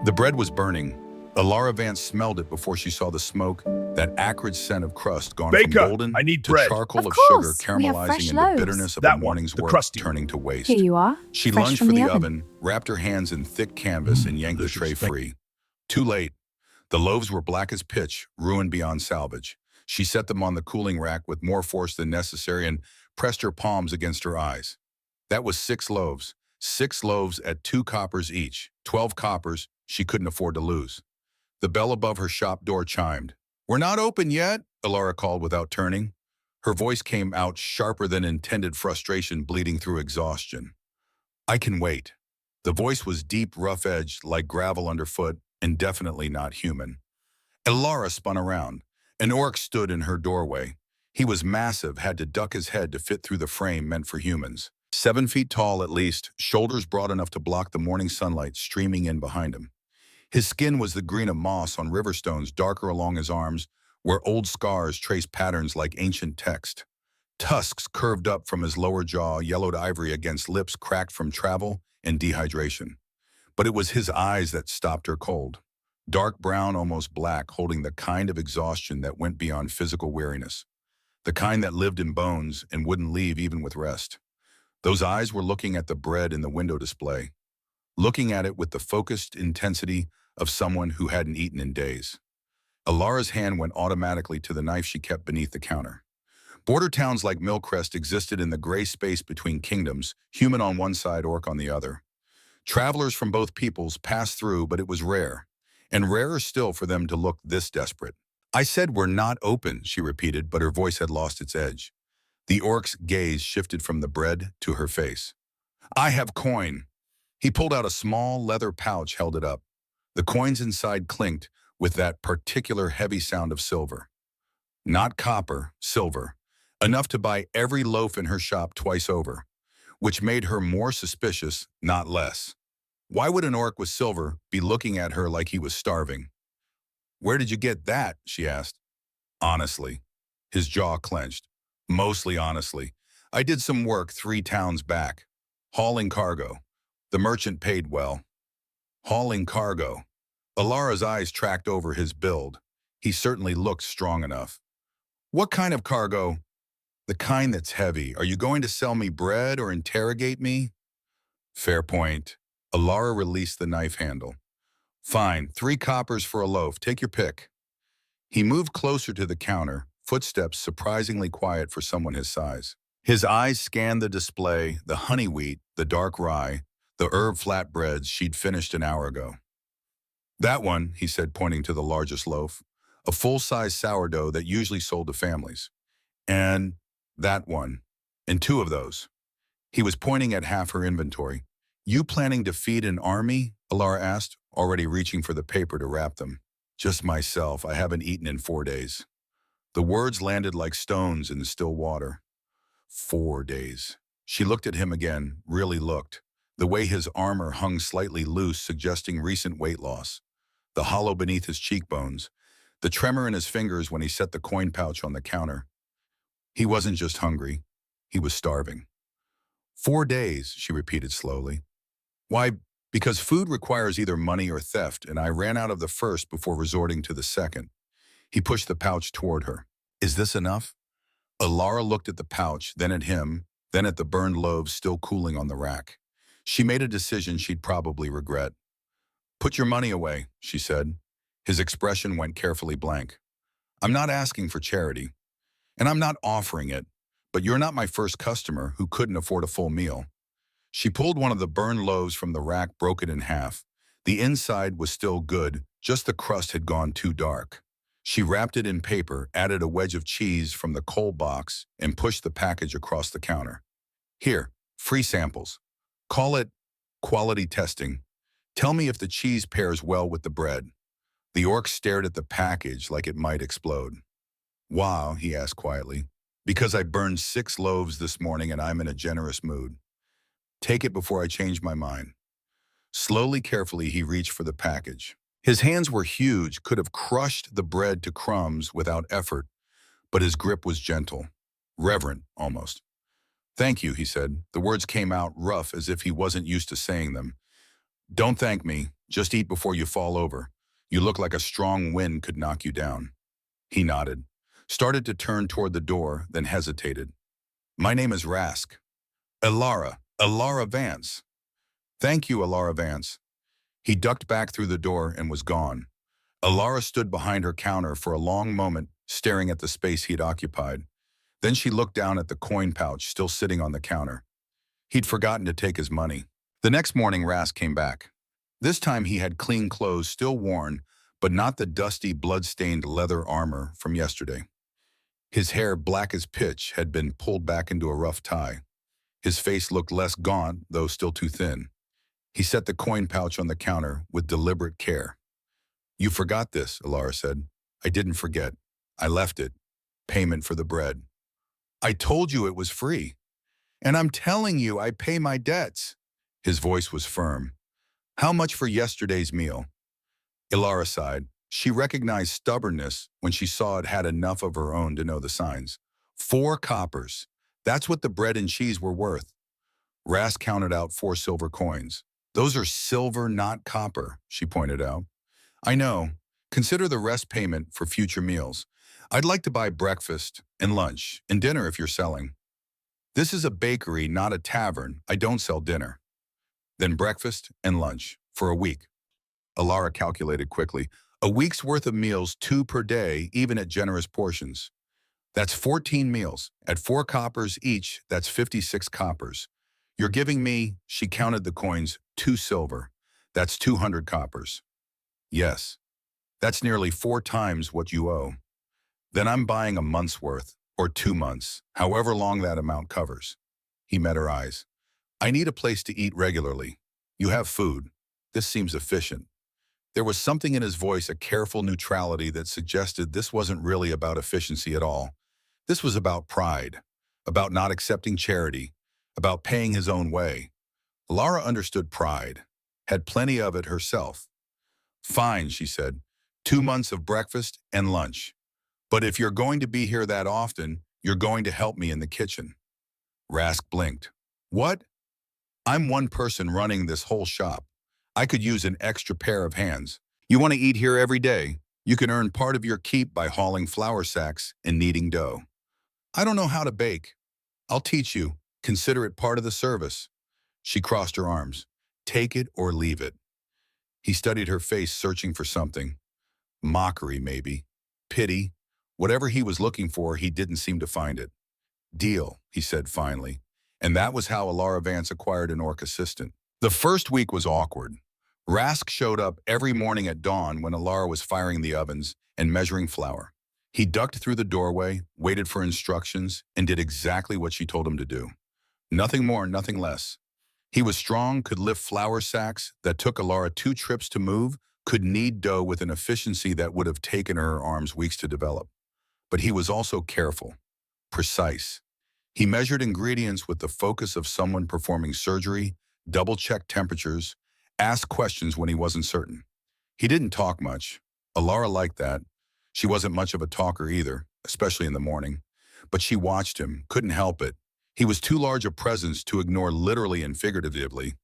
The bread was burning. Alara Vance smelled it before she saw the smoke, that acrid scent of crust gone from Baker, I golden need to bread. charcoal Of of sugar course, we have caramelizing fresh into loaves. bitterness of a That one, morning's the work crusty turning to Here waste. you are, She fresh lunged from for the the oven. oven, wrapped her hands in thick canvas and yanked the delicious. tray free. Too late. The loaves were black as pitch, ruined beyond salvage. She set them on the cooling rack with more force than necessary and pressed her palms against her eyes. That was 6 loaves. 6 loaves at 2 coppers each. 12 coppers she couldn't afford to lose. The bell above her shop door chimed. "We're not open yet," Alara called without turning. Her voice came out sharper than intended frustration bleeding through exhaustion. "I can wait." The voice was deep, rough-edged, like gravel underfoot, and definitely not human. Alara spun around. An orc stood in her doorway. He was massive, had to duck his head to fit through the frame meant for humans. 7 feet tall at least, shoulders broad enough to block the morning sunlight streaming in behind him. His skin was the green of moss on river stones darker along his arms, where old scars traced patterns like ancient text. Tusks curved up from his lower jaw, yellowed ivory against lips cracked from travel and dehydration. But it was his eyes that stopped her cold. Dark brown, almost black, holding the kind of exhaustion that went beyond physical weariness. The kind that lived in bones and wouldn't leave even with rest. Those eyes were looking at the bread in the window display, looking at it with the focused intensity of someone who hadn't eaten in days. Alara's hand went automatically to the knife she kept beneath the counter. Border towns like Millcrest existed in the gray space between kingdoms, human on one side, orc on the other. Travelers from both peoples passed through, but it was rare, and rarer still for them to look this desperate. "I said we're not open," she repeated, but her voice had lost its edge. The orc's gaze shifted from the bread to her face. "I have coin." He pulled out a small leather pouch, held it up. The coins inside clinked with that particular heavy sound of silver. Not copper, silver. Enough to buy every loaf in her shop twice over, which made her more suspicious, not less. Why would an orc with silver be looking at her like he was starving? "Where did you get that?" she asked. "Honestly." His jaw clenched. "Mostly honestly. I did some work 3 towns back. Hauling cargo. The merchant paid well." Hauling cargo. Alara's eyes tracked over his build. He certainly looked strong enough. "What kind of cargo?" "The kind that's heavy. Are you going to sell me bread or interrogate me?" "Fair point." Alara released the knife handle. "Fine, 3 coppers for a loaf. Take your pick." He moved closer to the counter, footsteps surprisingly quiet for someone his size. His eyes scanned the display, the honey wheat, the dark rye, the herb flatbreads she'd finished an hour ago. "That one," he said, pointing to the largest loaf, "a full-size sourdough that usually sold to families. And that one, and 2 of those." He was pointing at half her inventory. "You planning to feed an army?" Alara asked, already reaching for the paper to wrap them. "Just myself. I haven't eaten in 4 days." The words landed like stones in the still water. 4 days. She looked at him again, really looked. The way his armor hung slightly loose, suggesting recent weight loss. The hollow beneath his cheekbones. The tremor in his fingers when he set the coin pouch on the counter. He wasn't just hungry. He was starving. 4 days, she repeated slowly. "Why, because food requires either money or theft, and I ran out of the first before resorting to the second." He pushed the pouch toward her. "Is this enough?" Alara looked at the pouch, then at him, then at the burned loaves still cooling on the rack. She made a decision she'd probably regret. "Put your money away," she said. His expression went carefully blank. "I'm not asking for charity, and I'm not offering it, but you're not my first customer who couldn't afford a full meal." She pulled one of the burned loaves from the rack, broke it in half. The inside was still good, just the crust had gone too dark. She wrapped it in paper, added a wedge of cheese from the coal box, and pushed the package across the counter. "Here, free samples. Call it quality testing. Tell me if the cheese pairs well with the bread." The orc stared at the package like it might explode. "Wow," he asked quietly. "Because I burned 6 loaves this morning and I'm in a generous mood. Take it before I change my mind." Slowly, carefully, he reached for the package. His hands were huge, could have crushed the bread to crumbs without effort, but his grip was gentle, reverent almost. "Thank you," he said. The words came out rough as if he wasn't used to saying them. Don't thank me. Just eat before you fall over. You look like a strong wind could knock you down. He nodded, started to turn toward the door, then hesitated. My name is Rask. Alara Vance. Thank you, Alara Vance. He ducked back through the door and was gone. Alara stood behind her counter for a long moment, staring at the space he'd occupied. Then she looked down at the coin pouch still sitting on the counter. He'd forgotten to take his money. The next morning, Rask came back. This time he had clean clothes still worn, but not the dusty, blood-stained leather armor from yesterday. His hair, black as pitch, had been pulled back into a rough tie. His face looked less gaunt, though still too thin. He set the coin pouch on the counter with deliberate care. You forgot this, Alara said. I didn't forget. I left it. Payment for the bread. I told you it was free. And I'm telling you I pay my debts. His voice was firm. How much for yesterday's meal? Ilara sighed. She recognized stubbornness when she saw it had enough of her own to know the signs. 4 coppers. That's what the bread and cheese were worth. Ras counted out 4 silver coins. Those are silver, not copper, she pointed out. I know. Consider the rest payment for future meals. I'd like to buy breakfast and lunch and dinner if you're selling. This is a bakery, not a tavern. I don't sell dinner. Then breakfast and lunch for a week. Alara calculated quickly. A week's worth of meals, 2 per day, even at generous portions. That's 14 meals. At 4 coppers each, that's 56 coppers. You're giving me, she counted the coins, 2 silver. That's 200 coppers. Yes. That's nearly 4 times what you owe. Then I'm buying a month's worth, or 2 months, however long that amount covers. He met her eyes. I need a place to eat regularly. You have food. This seems efficient. There was something in his voice, a careful neutrality that suggested this wasn't really about efficiency at all. This was about pride, about not accepting charity, about paying his own way. Lara understood pride, had plenty of it herself. Fine, she said, 2 months of breakfast and lunch. But if you're going to be here that often, you're going to help me in the kitchen. Rask blinked. What? I'm one person running this whole shop. I could use an extra pair of hands. You want to eat here every day? You can earn part of your keep by hauling flour sacks and kneading dough. I don't know how to bake. I'll teach you. Consider it part of the service. She crossed her arms. Take it or leave it. He studied her face, searching for something. Mockery, maybe. Pity. Whatever he was looking for, he didn't seem to find it. Deal, he said finally. And that was how Alara Vance acquired an orc assistant. The first week was awkward. Rask showed up every morning at dawn when Alara was firing the ovens and measuring flour. He ducked through the doorway, waited for instructions, and did exactly what she told him to do. Nothing more, nothing less. He was strong, could lift flour sacks that took Alara 2 trips to move, could knead dough with an efficiency that would have taken her arms weeks to develop. But he was also careful, precise. He measured ingredients with the focus of someone performing surgery, double-checked temperatures, asked questions when he wasn't certain. He didn't talk much. Alara liked that. She wasn't much of a talker either, especially in the morning. But she watched him, couldn't help it. He was too large a presence to ignore literally and figuratively.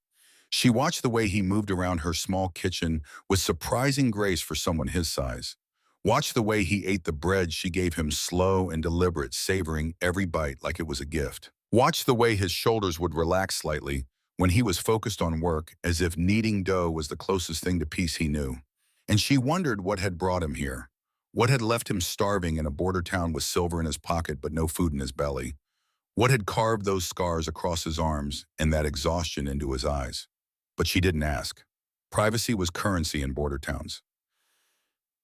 She watched the way he moved around her small kitchen with surprising grace for someone his size. Watched the way he ate the bread she gave him, slow and deliberate, savoring every bite like it was a gift. Watched the way his shoulders would relax slightly when he was focused on work, as if kneading dough was the closest thing to peace he knew. And she wondered what had brought him here. What had left him starving in a border town with silver in his pocket but no food in his belly? What had carved those scars across his arms and that exhaustion into his eyes? But she didn't ask. Privacy was currency in border towns.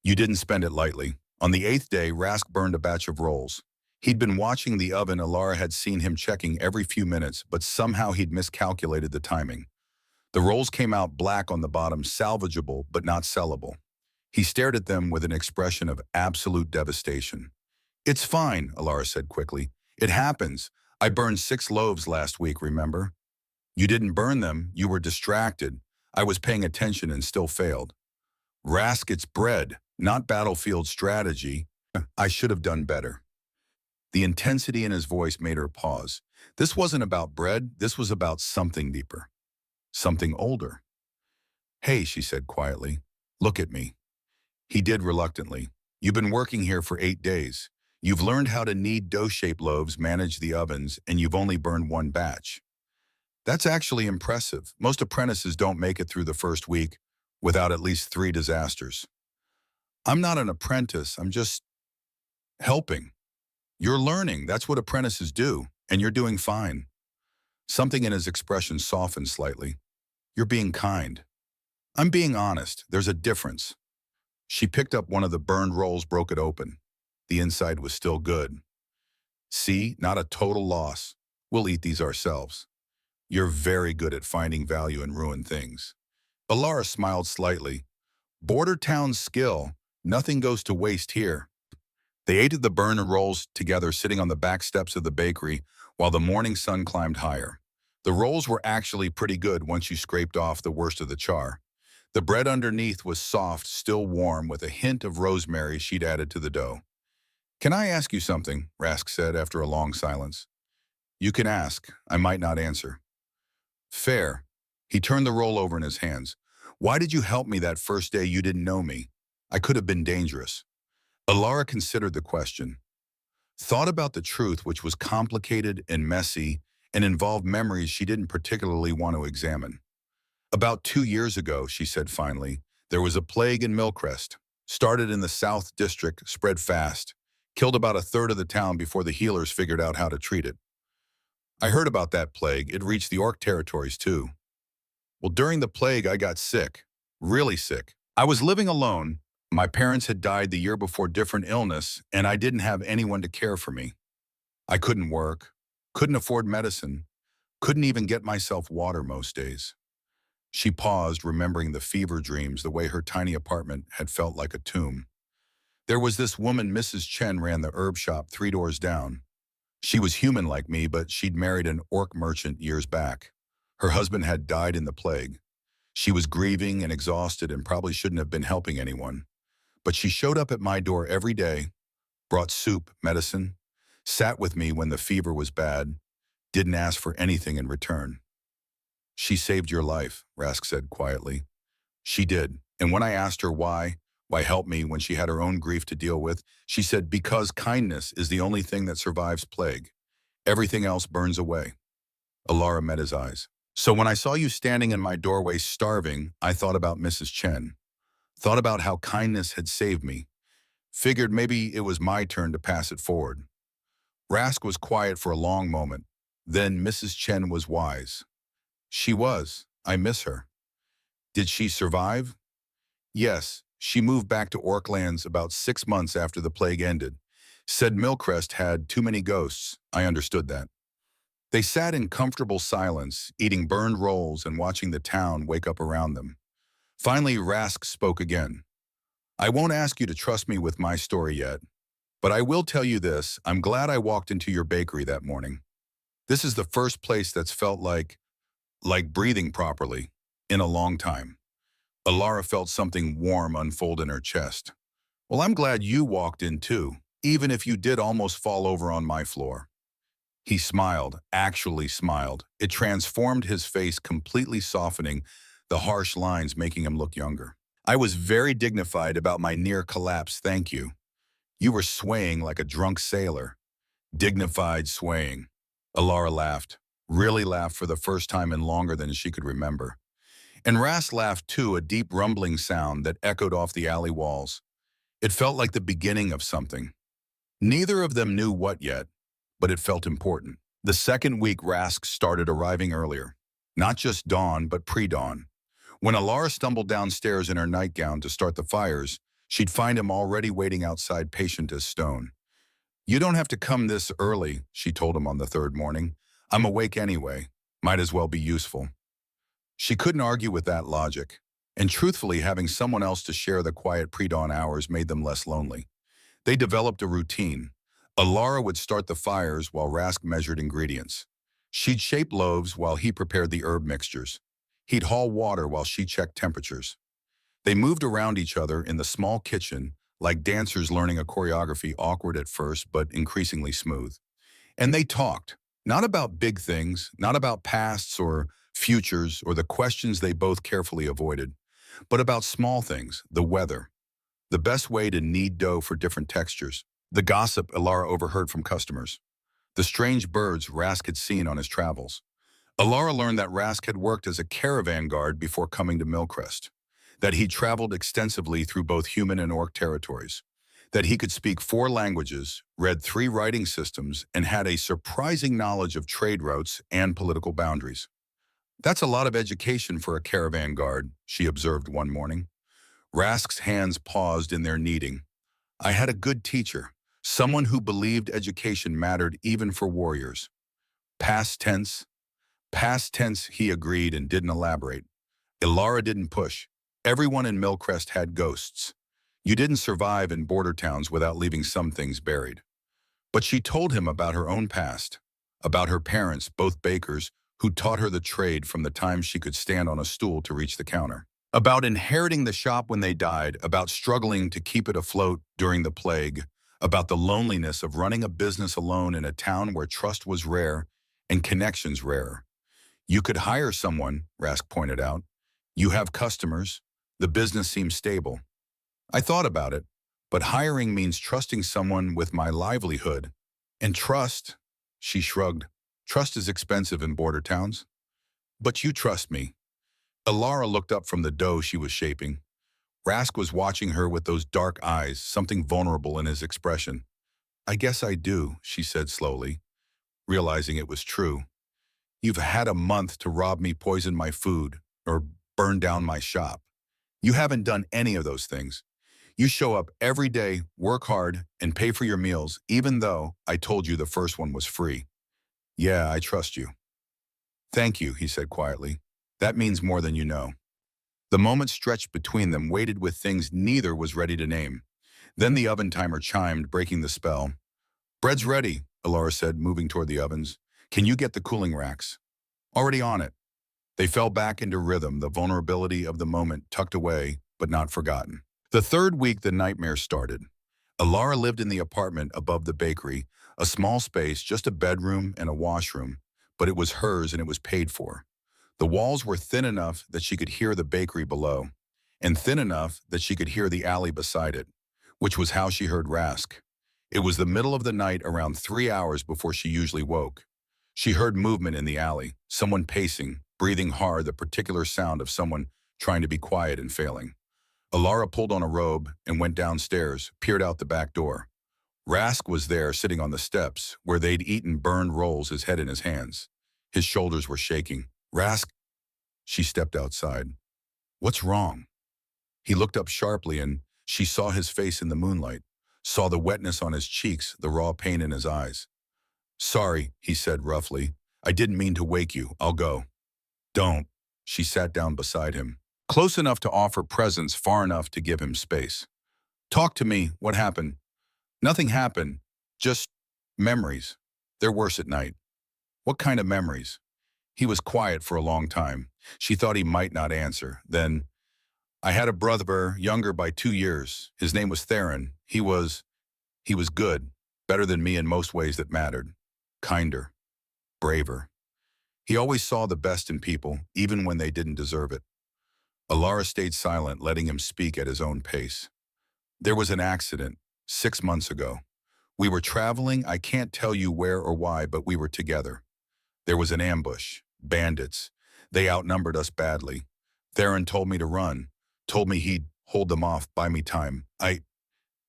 You didn't spend it lightly. On the 8th day, Rask burned a batch of rolls. He'd been watching the oven. Alara had seen him checking every few minutes, but somehow he'd miscalculated the timing. The rolls came out black on the bottom, salvageable but not sellable. He stared at them with an expression of absolute devastation. It's fine, Alara said quickly. It happens. I burned 6 loaves last week, remember? You didn't burn them. You were distracted. I was paying attention and still failed. Rask, it's bread, not battlefield strategy. I should have done better. The intensity in his voice made her pause. This wasn't about bread. This was about something deeper. Something older. Hey, she said quietly. Look at me. He did reluctantly. You've been working here for 8 days. You've learned how to knead dough-shaped loaves, manage the ovens, and you've only burned one batch. That's actually impressive. Most apprentices don't make it through the first week without at least 3 disasters. I'm not an apprentice. I'm just helping. You're learning. That's what apprentices do, and you're doing fine. Something in his expression softened slightly. You're being kind. I'm being honest. There's a difference. She picked up one of the burned rolls, broke it open. The inside was still good. See, not a total loss. We'll eat these ourselves. You're very good at finding value in ruined things. Alara smiled slightly. Border town skill. Nothing goes to waste here. They ate the burned rolls together, sitting on the back steps of the bakery while the morning sun climbed higher. The rolls were actually pretty good once you scraped off the worst of the char. The bread underneath was soft, still warm, with a hint of rosemary she'd added to the dough. Can I ask you something? Rask said after a long silence. You can ask. I might not answer. Fair. He turned the roll over in his hands. Why did you help me that first day you didn't know me? I could have been dangerous. Alara considered the question, thought about the truth, which was complicated and messy and involved memories she didn't particularly want to examine. About 2 years ago, she said finally, there was a plague in Millcrest. Started in the South District, spread fast, killed about a third of the town before the healers figured out how to treat it. I heard about that plague. It reached the Orc territories too. Well, during the plague, I got sick. Really sick. I was living alone. My parents had died the year before different illness, and I didn't have anyone to care for me. I couldn't work, couldn't afford medicine, couldn't even get myself water most days. She paused, remembering the fever dreams, the way her tiny apartment had felt like a tomb. There was this woman, Mrs. Chen, ran the herb shop 3 doors down. She was human like me, but she'd married an orc merchant years back. Her husband had died in the plague. She was grieving and exhausted and probably shouldn't have been helping anyone. But she showed up at my door every day, brought soup, medicine, sat with me when the fever was bad, didn't ask for anything in return. She saved your life, Rask said quietly. She did. And when I asked her why help me when she had her own grief to deal with, she said, because kindness is the only thing that survives plague. Everything else burns away. Alara met his eyes. So when I saw you standing in my doorway starving, I thought about Mrs. Chen. Thought about how kindness had saved me. Figured maybe it was my turn to pass it forward. Rask was quiet for a long moment. Then Mrs. Chen was wise. She was. I miss her. Did she survive? Yes. She moved back to Orklands about 6 months after the plague ended. Said Millcrest had too many ghosts. I understood that. They sat in comfortable silence, eating burned rolls and watching the town wake up around them. Finally, Rask spoke again. I won't ask you to trust me with my story yet, but I will tell you this. I'm glad I walked into your bakery that morning. This is the first place that's felt like breathing properly in a long time. Alara felt something warm unfold in her chest. Well, I'm glad you walked in too, even if you did almost fall over on my floor. He smiled, actually smiled. It transformed his face, completely softening the harsh lines, making him look younger. I was very dignified about my near collapse, thank you. You were swaying like a drunk sailor. Dignified swaying. Alara laughed, really laughed for the first time in longer than she could remember. And Ras laughed too, a deep rumbling sound that echoed off the alley walls. It felt like the beginning of something. Neither of them knew what yet, but it felt important. The second week, Rask started arriving earlier. Not just dawn, but pre-dawn. When Alara stumbled downstairs in her nightgown to start the fires, she'd find him already waiting outside, patient as stone. You don't have to come this early, she told him on the third morning. I'm awake anyway. Might as well be useful. She couldn't argue with that logic. And truthfully, having someone else to share the quiet pre-dawn hours made them less lonely. They developed a routine. Alara would start the fires while Rask measured ingredients. She'd shape loaves while he prepared the herb mixtures. He'd haul water while she checked temperatures. They moved around each other in the small kitchen, like dancers learning a choreography, awkward at first, but increasingly smooth. And they talked, not about big things, not about pasts or futures or the questions they both carefully avoided. but about small things, the weather, the best way to knead dough for different textures, the gossip Ilara overheard from customers, the strange birds Rask had seen on his travels. Ilara learned that Rask had worked as a caravan guard before coming to Millcrest, that he traveled extensively through both human and orc territories, that he could speak 4 languages, read 3 writing systems, and had a surprising knowledge of trade routes and political boundaries. That's a lot of education for a caravan guard, she observed one morning. Rask's hands paused in their kneading. I had a good teacher, someone who believed education mattered even for warriors. Past tense, past tense, he agreed and didn't elaborate. Ilara didn't push. Everyone in Millcrest had ghosts. You didn't survive in border towns without leaving some things buried. But she told him about her own past, about her parents, both bakers, who taught her the trade from the time she could stand on a stool to reach the counter, about inheriting the shop when they died, about struggling to keep it afloat during the plague, about the loneliness of running a business alone in a town where trust was rare and connections rare. You could hire someone, Rask pointed out. You have customers. The business seems stable. I thought about it, but hiring means trusting someone with my livelihood. And trust, she shrugged, trust is expensive in border towns. But you trust me. Ilara looked up from the dough she was shaping. Rask was watching her with those dark eyes, something vulnerable in his expression. I guess I do, she said slowly, realizing it was true. You've had a month to rob me, poison my food, or burn down my shop. You haven't done any of those things. You show up every day, work hard, and pay for your meals, even though I told you the first one was free. Yeah, I trust you. Thank you, he said quietly. That means more than you know. The moment stretched between them, waited with things neither was ready to name. Then the oven timer chimed, breaking the spell. Bread's ready, Ilara said, moving toward the ovens. Can you get the cooling racks? Already on it. They fell back into rhythm, the vulnerability of the moment tucked away, but not forgotten. The third week, the nightmare started. Ilara lived in the apartment above the bakery, a small space, just a bedroom and a washroom, but it was hers and it was paid for. The walls were thin enough that she could hear the bakery below, and thin enough that she could hear the alley beside it, which was how she heard Rask. It was the middle of the night, around 3 hours before she usually woke. She heard movement in the alley, someone pacing, breathing hard, the particular sound of someone trying to be quiet and failing. Ilara pulled on a robe and went downstairs, peered out the back door. Rask was there, sitting on the steps, where they'd eaten burned rolls, his head in his hands. His shoulders were shaking. Rask, she stepped outside. What's wrong? He looked up sharply and she saw his face in the moonlight, saw the wetness on his cheeks, the raw pain in his eyes. Sorry, he said roughly. I didn't mean to wake you. I'll go. Don't. She sat down beside him, close enough to offer presence, far enough to give him space. Talk to me. What happened? Nothing happened. Just memories. They're worse at night. What kind of memories? He was quiet for a long time. She thought he might not answer. Then, I had a brother, younger by 2 years. His name was Theron. He was good, better than me in most ways that mattered. Kinder, braver. He always saw the best in people, even when they didn't deserve it. Ilara stayed silent, letting him speak at his own pace. There was an accident 6 months ago. We were traveling, I can't tell you where or why, but we were together. There was an ambush, bandits. They outnumbered us badly. Theron told me to run, told me he'd hold them off, buy me time.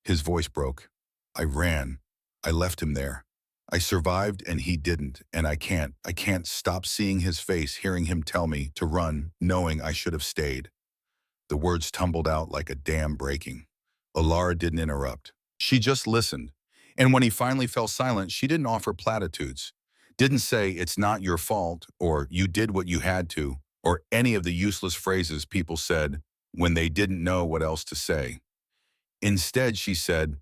His voice broke. I ran. I left him there. I survived and he didn't, and I can't stop seeing his face, hearing him tell me to run, knowing I should have stayed. The words tumbled out like a dam breaking. Ilara didn't interrupt. She just listened. And when he finally fell silent, she didn't offer platitudes. Didn't say, it's not your fault, or you did what you had to, or any of the useless phrases people said when they didn't know what else to say. Instead, she said,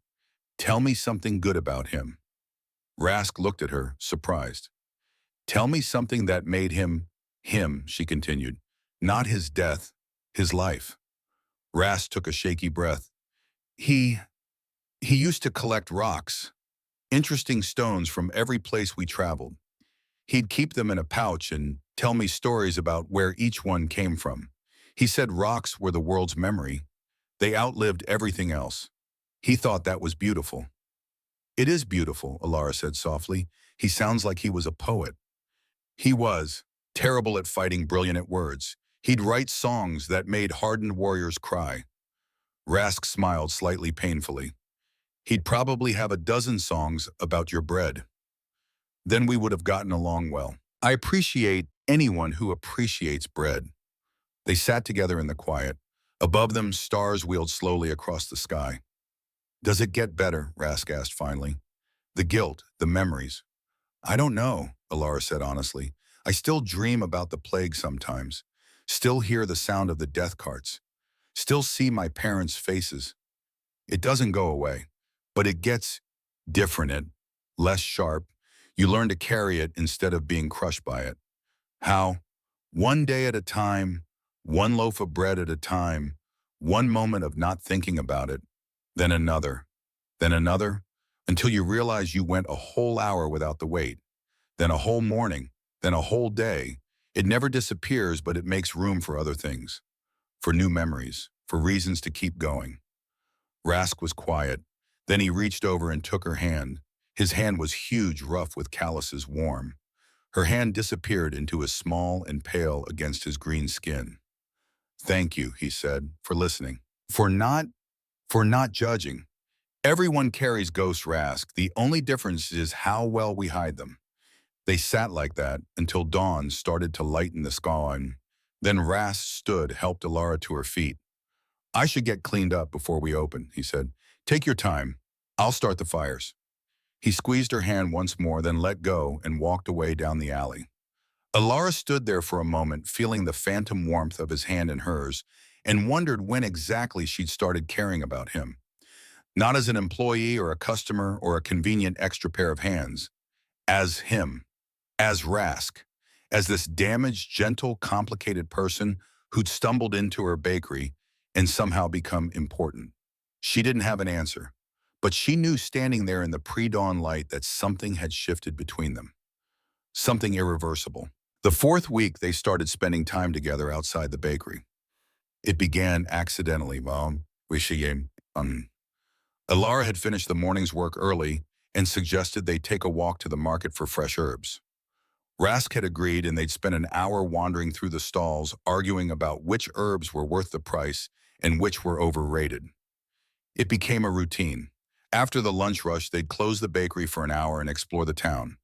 tell me something good about him. Rask looked at her, surprised. Tell me something that made him, she continued. Not his death, his life. Rask took a shaky breath. He used to collect rocks, interesting stones from every place we traveled. He'd keep them in a pouch and tell me stories about where each one came from. He said rocks were the world's memory. They outlived everything else. He thought that was beautiful. It is beautiful, Alara said softly. He sounds like he was a poet. He was. Terrible at fighting, brilliant at words. He'd write songs that made hardened warriors cry. Rask smiled slightly painfully. He'd probably have a dozen songs about your bread. Then we would have gotten along well. I appreciate anyone who appreciates bread. They sat together in the quiet. Above them, stars wheeled slowly across the sky. Does it get better? Rask asked finally. The guilt, the memories. I don't know, Alara said honestly. I still dream about the plague sometimes. Still hear the sound of the death carts. Still see my parents' faces. It doesn't go away, but it gets different, less sharp. You learn to carry it instead of being crushed by it. How? One day at a time, one loaf of bread at a time, one moment of not thinking about it, then another, until you realize you went a whole hour without the weight, then a whole morning, then a whole day. It never disappears, but it makes room for other things, for new memories, for reasons to keep going. Rask was quiet. Then he reached over and took her hand. His hand was huge, rough with calluses, warm. Her hand disappeared into a small and pale against his green skin. Thank you, he said, for listening. For not judging. Everyone carries ghosts, Rask. The only difference is how well we hide them. They sat like that until dawn started to lighten the sky. Then Rask stood, helped Alara to her feet. I should get cleaned up before we open, he said. Take your time. I'll start the fires. He squeezed her hand once more, then let go and walked away down the alley. Alara stood there for a moment, feeling the phantom warmth of his hand in hers, and wondered when exactly she'd started caring about him. Not as an employee or a customer or a convenient extra pair of hands. As him. As Rask. As this damaged, gentle, complicated person who'd stumbled into her bakery and somehow become important. She didn't have an answer, but she knew standing there in the pre-dawn light that something had shifted between them. Something irreversible. The fourth week, they started spending time together outside the bakery. It began accidentally, Alara had finished the morning's work early and suggested they take a walk to the market for fresh herbs. Rask had agreed, and they'd spent an hour wandering through the stalls, arguing about which herbs were worth the price and which were overrated. It became a routine. After the lunch rush, they'd close the bakery for an hour and explore the town.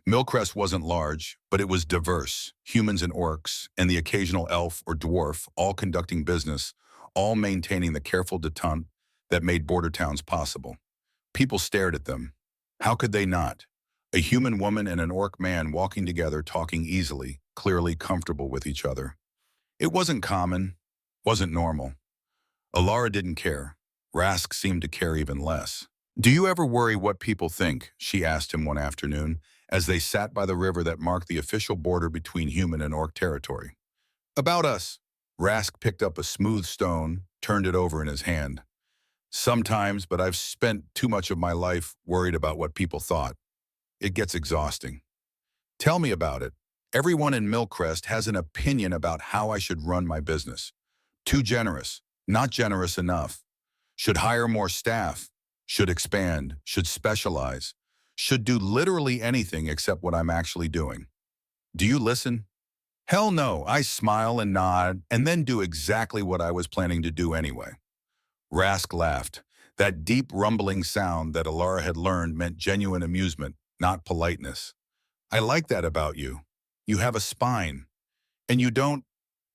Millcrest wasn't large, but it was diverse, humans and orcs, and the occasional elf or dwarf, all conducting business, all maintaining the careful detente that made border towns possible. People stared at them. How could they not? A human woman and an orc man walking together, talking easily, clearly comfortable with each other. It wasn't common, wasn't normal. Alara didn't care. Rask seemed to care even less. Do you ever worry what people think? She asked him one afternoon, as they sat by the river that marked the official border between human and orc territory. About us. Rask picked up a smooth stone, turned it over in his hand. Sometimes, but I've spent too much of my life worried about what people thought. It gets exhausting. Tell me about it. Everyone in Millcrest has an opinion about how I should run my business. Too generous, not generous enough. Should hire more staff, should expand, should specialize, should do literally anything except what I'm actually doing. Do you listen? Hell no, I smile and nod and then do exactly what I was planning to do anyway. Rask laughed. That deep rumbling sound that Alara had learned meant genuine amusement, not politeness. I like that about you. You have a spine. And you don't.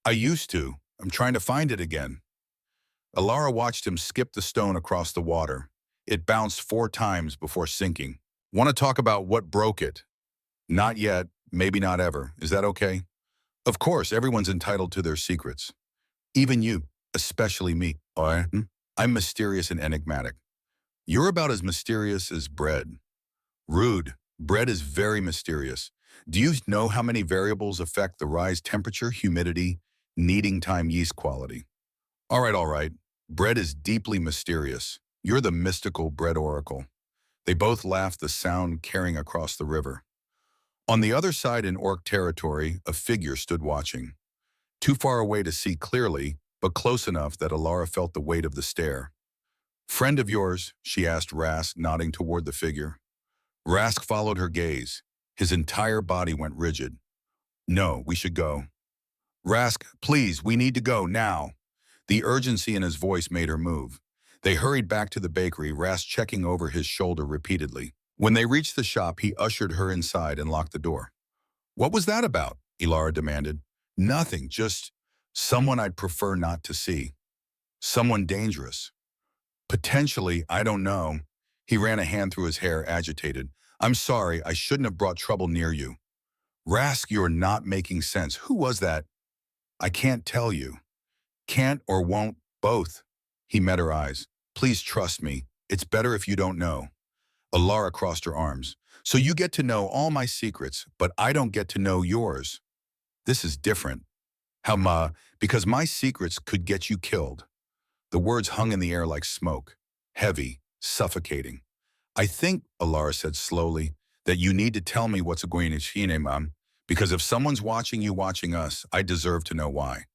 I used to. I'm trying to find it again. Alara watched him skip the stone across the water. It bounced 4 times before sinking. Want to talk about what broke it? Not yet, maybe not ever. Is that okay? Of course, everyone's entitled to their secrets. Even you, especially me. I'm mysterious and enigmatic. You're about as mysterious as bread. Rude. Bread is very mysterious. Do you know how many variables affect the rise temperature, humidity, kneading time, yeast quality? All right. Bread is deeply mysterious. You're the mystical bread oracle. They both laughed, the sound carrying across the river. On the other side in orc territory, a figure stood watching. too far away to see clearly, but close enough that Alara felt the weight of the stare. "Friend of yours?" she asked Rask, nodding toward the figure. Rask followed her gaze. His entire body went rigid. "No, we should go." "Rask, please, we need to go, now." The urgency in his voice made her move. They hurried back to the bakery, Rask checking over his shoulder repeatedly. When they reached the shop, he ushered her inside and locked the door. "What was that about?" Ilara demanded. "Nothing, just someone I'd prefer not to see. Someone dangerous. Potentially, I don't know." He ran a hand through his hair, agitated. "I'm sorry, I shouldn't have brought trouble near you." "Rask, you're not making sense. Who was that?" "I can't tell you." "Can't or won't, both." He met her eyes. "Please trust me. It's better if you don't know." Alara crossed her arms. "So you get to know all my secrets, but I don't get to know yours. This is different." "How ma? Because my secrets could get you killed." The words hung in the air like smoke, heavy, suffocating. "I think," Alara said slowly, "that you need to tell me what's going to Mom, because if someone's watching you watching us, I deserve to know why."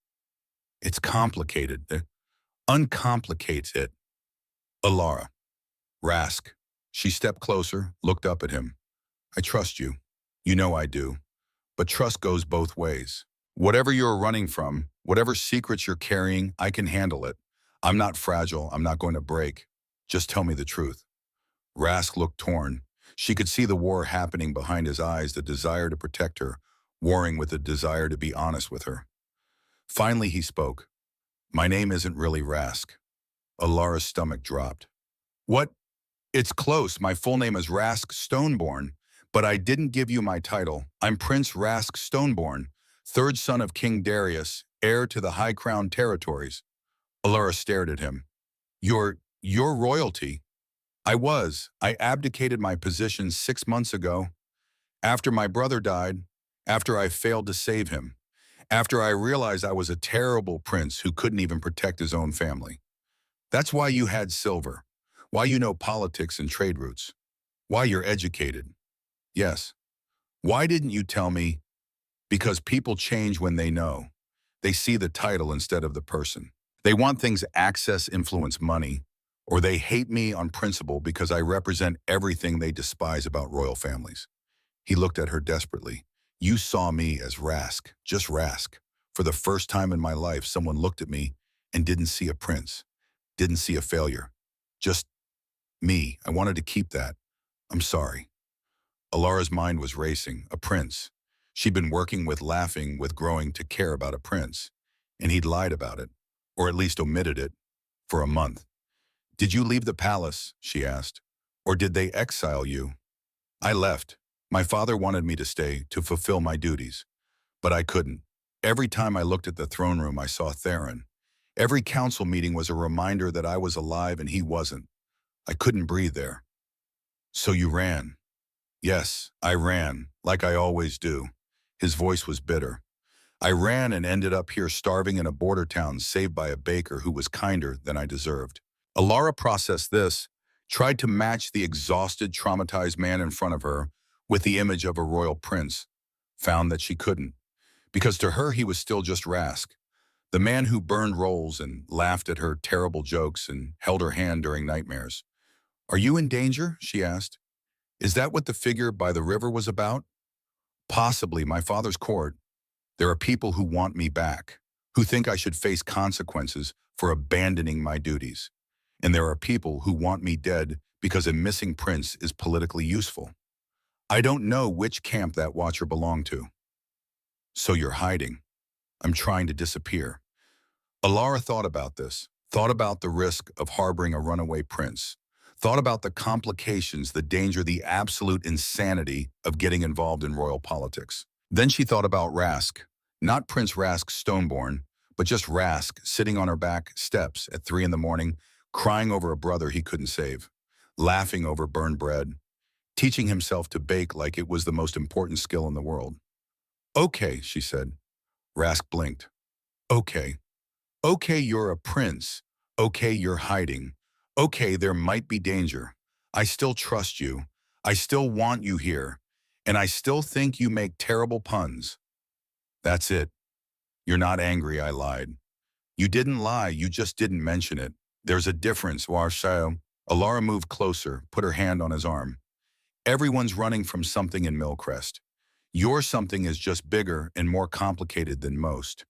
"It's complicated. Uncomplicates it." "Alara." "Rask." She stepped closer, looked up at him. "I trust you. You know I do. But trust goes both ways. Whatever you're running from, whatever secrets you're carrying, I can handle it. I'm not fragile. I'm not going to break. Just tell me the truth." Rask looked torn. She could see the war happening behind his eyes, the desire to protect her, warring with the desire to be honest with her. Finally, he spoke. "My name isn't really Rask." Alara's stomach dropped. "What? It's close. My full name is Rask Stoneborn, but I didn't give you my title. I'm Prince Rask Stoneborn, third son of King Darius, heir to the High Crown territories." Alara stared at him. You're royalty." "I was. I abdicated my position 6 months ago. After my brother died, after I failed to save him, after I realized I was a terrible prince who couldn't even protect his own family. That's why you had silver, why you know politics and trade routes, why you're educated. Yes. Why didn't you tell me? Because people change when they know. They see the title instead of the person. They want things access, influence, money, or they hate me on principle because I represent everything they despise about royal families." He looked at her desperately. "You saw me as Rask, just Rask. For the first time in my life, someone looked at me and didn't see a prince, didn't see a failure. Just me. I wanted to keep that. I'm sorry." Alara's mind was racing. A prince. She'd been working with, laughing with, growing to care about a prince. And he'd lied about it, or at least omitted it, for a month. "Did you leave the palace?" she asked. "Or did they exile you?" "I left. My father wanted me to stay, to fulfill my duties. But I couldn't. Every time I looked at the throne room, I saw Theron. Every council meeting was a reminder that I was alive and he wasn't. I couldn't breathe there." "So you ran?" "Yes, I ran, like I always do." His voice was bitter. "I ran and ended up here starving in a border town, saved by a baker who was kinder than I deserved." Alara processed this, tried to match the exhausted, traumatized man in front of her with the image of a royal prince, found that she couldn't. Because to her, he was still just Rask, the man who burned rolls and laughed at her terrible jokes and held her hand during nightmares. "Are you in danger?" she asked. "Is that what the figure by the river was about?" "Possibly. My father's court. There are people who want me back, who think I should face consequences for abandoning my duties. And there are people who want me dead because a missing prince is politically useful. I don't know which camp that watcher belonged to." "So you're hiding." "I'm trying to disappear." Alara thought about this, thought about the risk of harboring a runaway prince, thought about the complications, the danger, the absolute insanity of getting involved in royal politics. Then she thought about Rask, not Prince Rask Stoneborn, but just Rask sitting on her back steps at 3 in the morning, crying over a brother he couldn't save, laughing over burned bread, teaching himself to bake like it was the most important skill in the world. "Okay," she said. Rask blinked. "Okay. Okay, you're a prince. Okay, you're hiding. Okay, there might be danger. I still trust you. I still want you here. And I still think you make terrible puns." "That's it." You're not angry, I lied. You didn't lie, you just didn't mention it. There's a difference, Warshao. Alara moved closer, put her hand on his arm. Everyone's running from something in Millcrest. Your something is just bigger and more complicated than most.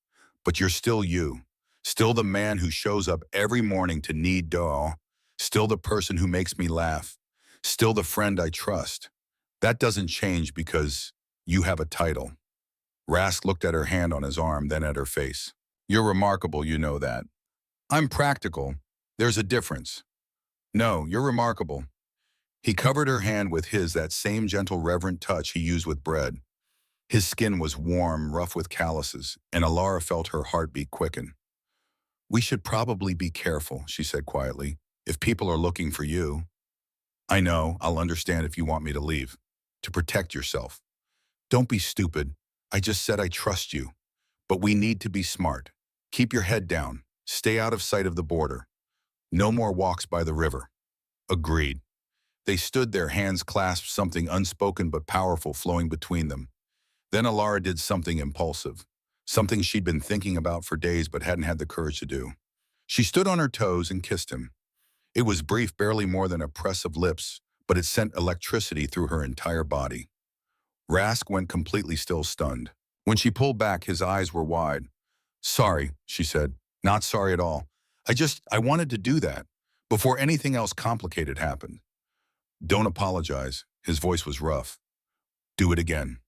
But you're still you. Still the man who shows up every morning to need dough. Still the person who makes me laugh. Still the friend I trust. That doesn't change because you have a title. Rask looked at her hand on his arm, then at her face. You're remarkable, you know that. I'm practical. There's a difference. No, you're remarkable. He covered her hand with his, that same gentle, reverent touch he used with bread. His skin was warm, rough with calluses, and Alara felt her heartbeat quicken. We should probably be careful, she said quietly. If people are looking for you. I know, I'll understand if you want me to leave. To protect yourself. Don't be stupid. I just said I trust you. But we need to be smart. Keep your head down. Stay out of sight of the border. No more walks by the river. Agreed. They stood there, hands clasped, something unspoken but powerful flowing between them. Then Alara did something impulsive. Something she'd been thinking about for days but hadn't had the courage to do. She stood on her toes and kissed him. It was brief, barely more than a press of lips, but it sent electricity through her entire body. Rask went completely still, stunned. When she pulled back, his eyes were wide. Sorry, she said. Not sorry at all. I wanted to do that, before anything else complicated happened. Don't apologize. His voice was rough. Do it again.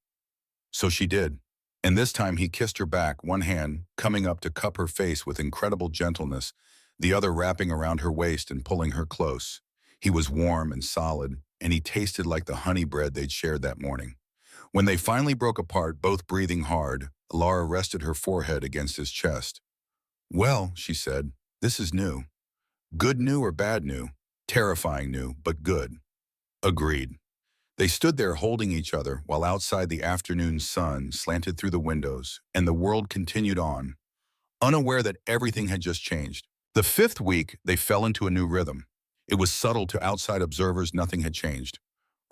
So she did. And this time he kissed her back, one hand coming up to cup her face with incredible gentleness, the other wrapping around her waist and pulling her close. He was warm and solid, and he tasted like the honey bread they'd shared that morning. When they finally broke apart, both breathing hard, Alara rested her forehead against his chest. Well, she said, this is new. Good new or bad new? Terrifying new, but good. Agreed. They stood there holding each other while outside the afternoon sun slanted through the windows and the world continued on, unaware that everything had just changed. The fifth week, they fell into a new rhythm. It was subtle to outside observers, nothing had changed.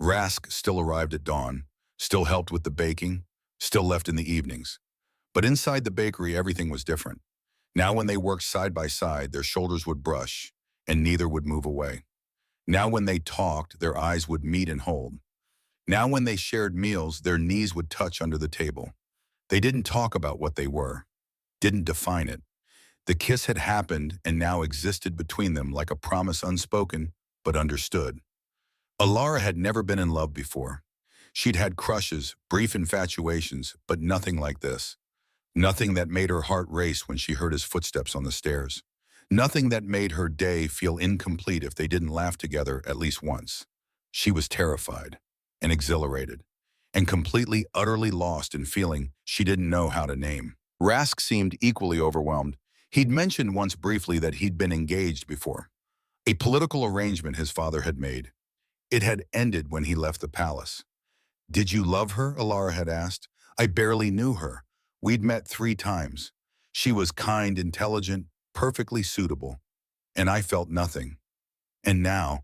Rask still arrived at dawn, still helped with the baking, still left in the evenings. But inside the bakery, everything was different. Now when they worked side by side, their shoulders would brush, and neither would move away. Now when they talked, their eyes would meet and hold. Now when they shared meals, their knees would touch under the table. They didn't talk about what they were, didn't define it. The kiss had happened and now existed between them like a promise unspoken, but understood. Alara had never been in love before. She'd had crushes, brief infatuations, but nothing like this. Nothing that made her heart race when she heard his footsteps on the stairs. Nothing that made her day feel incomplete if they didn't laugh together at least once. She was terrified and exhilarated and completely, utterly lost in feeling she didn't know how to name. Rask seemed equally overwhelmed. He'd mentioned once briefly that he'd been engaged before. A political arrangement his father had made. It had ended when he left the palace. Did you love her? Alara had asked. I barely knew her. We'd met 3 times. She was kind, intelligent, perfectly suitable. And I felt nothing. And now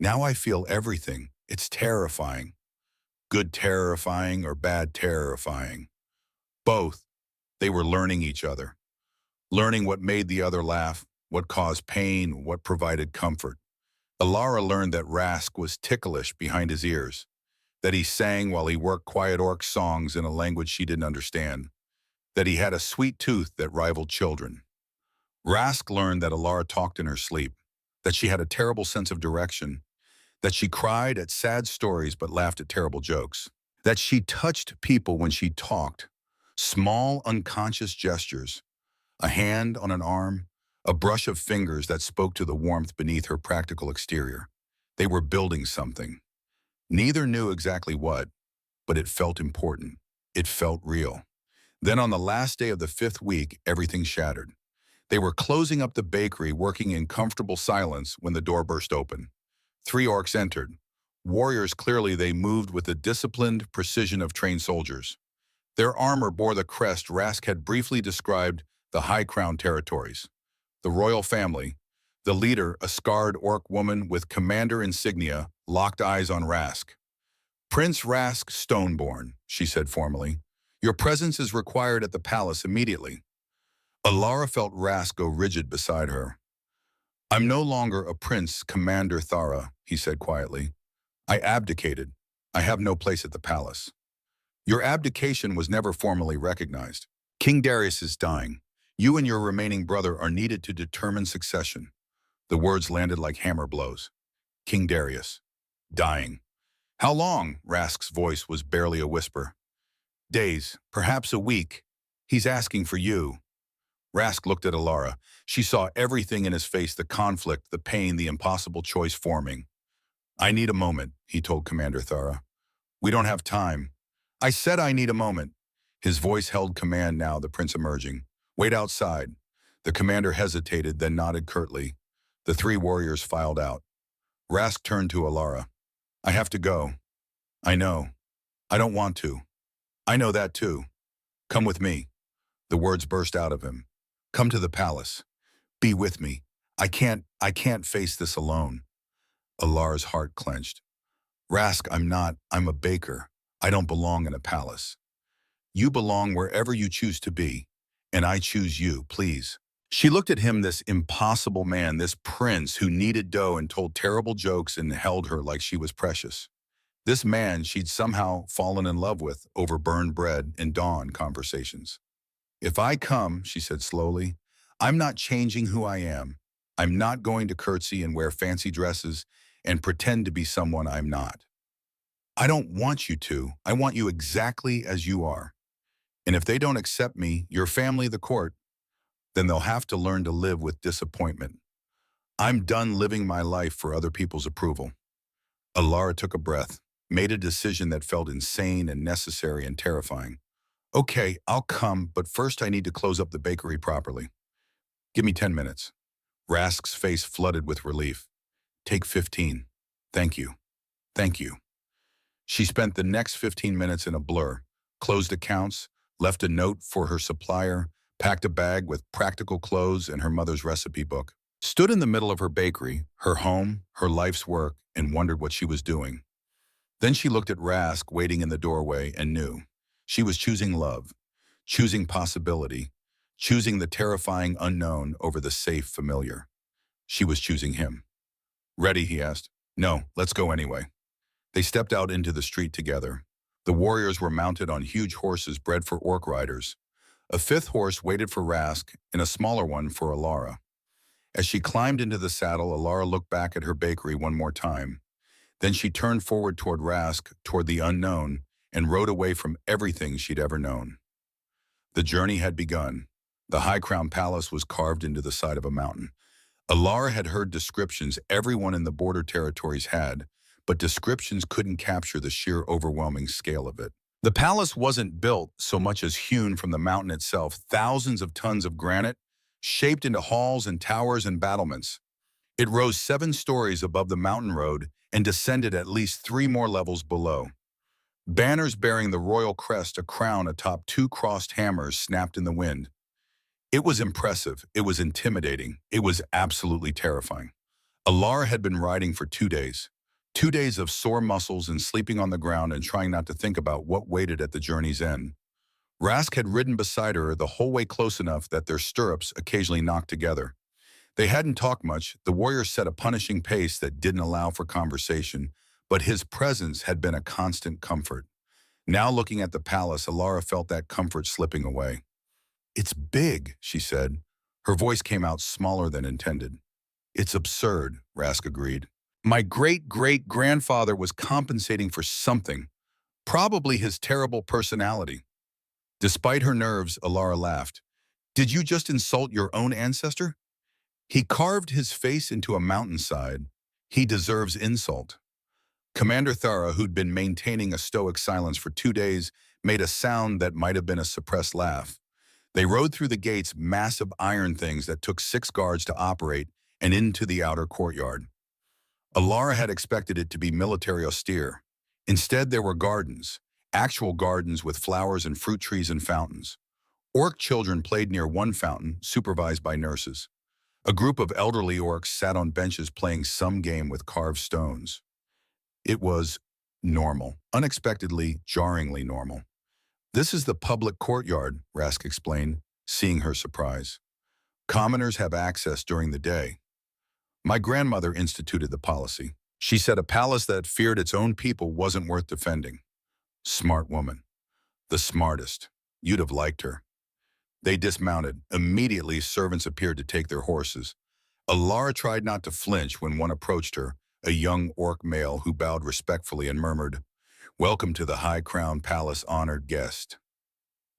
I feel everything. It's terrifying. Good terrifying or bad terrifying. Both. They were learning each other. Learning what made the other laugh, what caused pain, what provided comfort. Alara learned that Rask was ticklish behind his ears, that he sang while he worked quiet orc songs in a language she didn't understand, that he had a sweet tooth that rivaled children. Rask learned that Alara talked in her sleep, that she had a terrible sense of direction, that she cried at sad stories but laughed at terrible jokes, that she touched people when she talked, small unconscious gestures, a hand on an arm, a brush of fingers that spoke to the warmth beneath her practical exterior. They were building something. Neither knew exactly what, but it felt important. It felt real. Then on the last day of the 5th week, everything shattered. They were closing up the bakery, working in comfortable silence when the door burst open. 3 orcs entered. Warriors, clearly they moved with the disciplined precision of trained soldiers. Their armor bore the crest Rask had briefly described the High Crown territories. The royal family, the leader, a scarred orc woman with commander insignia, locked eyes on Rask. Prince Rask Stoneborn, she said formally. Your presence is required at the palace immediately. Alara felt Rask go rigid beside her. I'm no longer a prince, Commander Thara, he said quietly. I abdicated. I have no place at the palace. Your abdication was never formally recognized. King Darius is dying. You and your remaining brother are needed to determine succession. The words landed like hammer blows. King Darius. Dying. How long? Rask's voice was barely a whisper. Days, perhaps a week. He's asking for you. Rask looked at Alara. She saw everything in his face, the conflict, the pain, the impossible choice forming. I need a moment, he told Commander Thara. We don't have time. I said I need a moment. His voice held command now, the prince emerging. Wait outside. The commander hesitated, then nodded curtly. The three warriors filed out. Rask turned to Alara. I have to go. I know. I don't want to. I know that too. Come with me. The words burst out of him. Come to the palace. Be with me. I can't face this alone. Alara's heart clenched. Rask, I'm a baker. I don't belong in a palace. You belong wherever you choose to be, and I choose you, please. She looked at him, this impossible man, this prince who kneaded dough and told terrible jokes and held her like she was precious. This man she'd somehow fallen in love with over burned bread and dawn conversations. If I come, she said slowly, I'm not changing who I am. I'm not going to curtsy and wear fancy dresses and pretend to be someone I'm not. I don't want you to. I want you exactly as you are. And if they don't accept me, your family, the court, then they'll have to learn to live with disappointment. I'm done living my life for other people's approval. Alara took a breath, made a decision that felt insane and necessary and terrifying. Okay, I'll come, but first I need to close up the bakery properly. Give me 10 minutes. Rask's face flooded with relief. Take 15. Thank you. Thank you. She spent the next 15 minutes in a blur, closed accounts, left a note for her supplier, packed a bag with practical clothes and her mother's recipe book, stood in the middle of her bakery, her home, her life's work, and wondered what she was doing. Then she looked at Rask waiting in the doorway and knew. She was choosing love, choosing possibility, choosing the terrifying unknown over the safe familiar. She was choosing him. Ready, he asked. No, let's go anyway. They stepped out into the street together. The warriors were mounted on huge horses bred for orc riders. A fifth horse waited for Rask and a smaller one for Alara. As she climbed into the saddle, Alara looked back at her bakery one more time. Then she turned forward toward Rask, toward the unknown, and rode away from everything she'd ever known. The journey had begun. The high-crowned palace was carved into the side of a mountain. Alara had heard descriptions everyone in the border territories had, but descriptions couldn't capture the sheer overwhelming scale of it. The palace wasn't built so much as hewn from the mountain itself, thousands of tons of granite, shaped into halls and towers and battlements. It rose 7 stories above the mountain road and descended at least 3 more levels below. Banners bearing the royal crest, a crown atop 2 crossed hammers, snapped in the wind. It was impressive, it was intimidating, it was absolutely terrifying. Alara had been riding for 2 days. 2 days of sore muscles and sleeping on the ground and trying not to think about what waited at the journey's end. Rask had ridden beside her the whole way close enough that their stirrups occasionally knocked together. They hadn't talked much. The warrior set a punishing pace that didn't allow for conversation, but his presence had been a constant comfort. Now looking at the palace, Alara felt that comfort slipping away. It's big, she said. Her voice came out smaller than intended. It's absurd, Rask agreed. My great-great-grandfather was compensating for something, probably his terrible personality. Despite her nerves, Alara laughed. Did you just insult your own ancestor? He carved his face into a mountainside. He deserves insult. Commander Thara, who'd been maintaining a stoic silence for 2 days, made a sound that might have been a suppressed laugh. They rode through the gates, massive iron things that took 6 guards to operate, and into the outer courtyard. Alara had expected it to be military austere. Instead, there were gardens, actual gardens with flowers and fruit trees and fountains. Orc children played near one fountain, supervised by nurses. A group of elderly orcs sat on benches playing some game with carved stones. It was normal, unexpectedly, jarringly normal. This is the public courtyard, Rask explained. seeing her surprise. Commoners have access during the day. My grandmother instituted the policy. She said a palace that feared its own people wasn't worth defending. Smart woman. The smartest. You'd have liked her. They dismounted. Immediately, servants appeared to take their horses. Alara tried not to flinch when one approached her, a young orc male who bowed respectfully and murmured, "Welcome to the High Crown Palace, honored guest."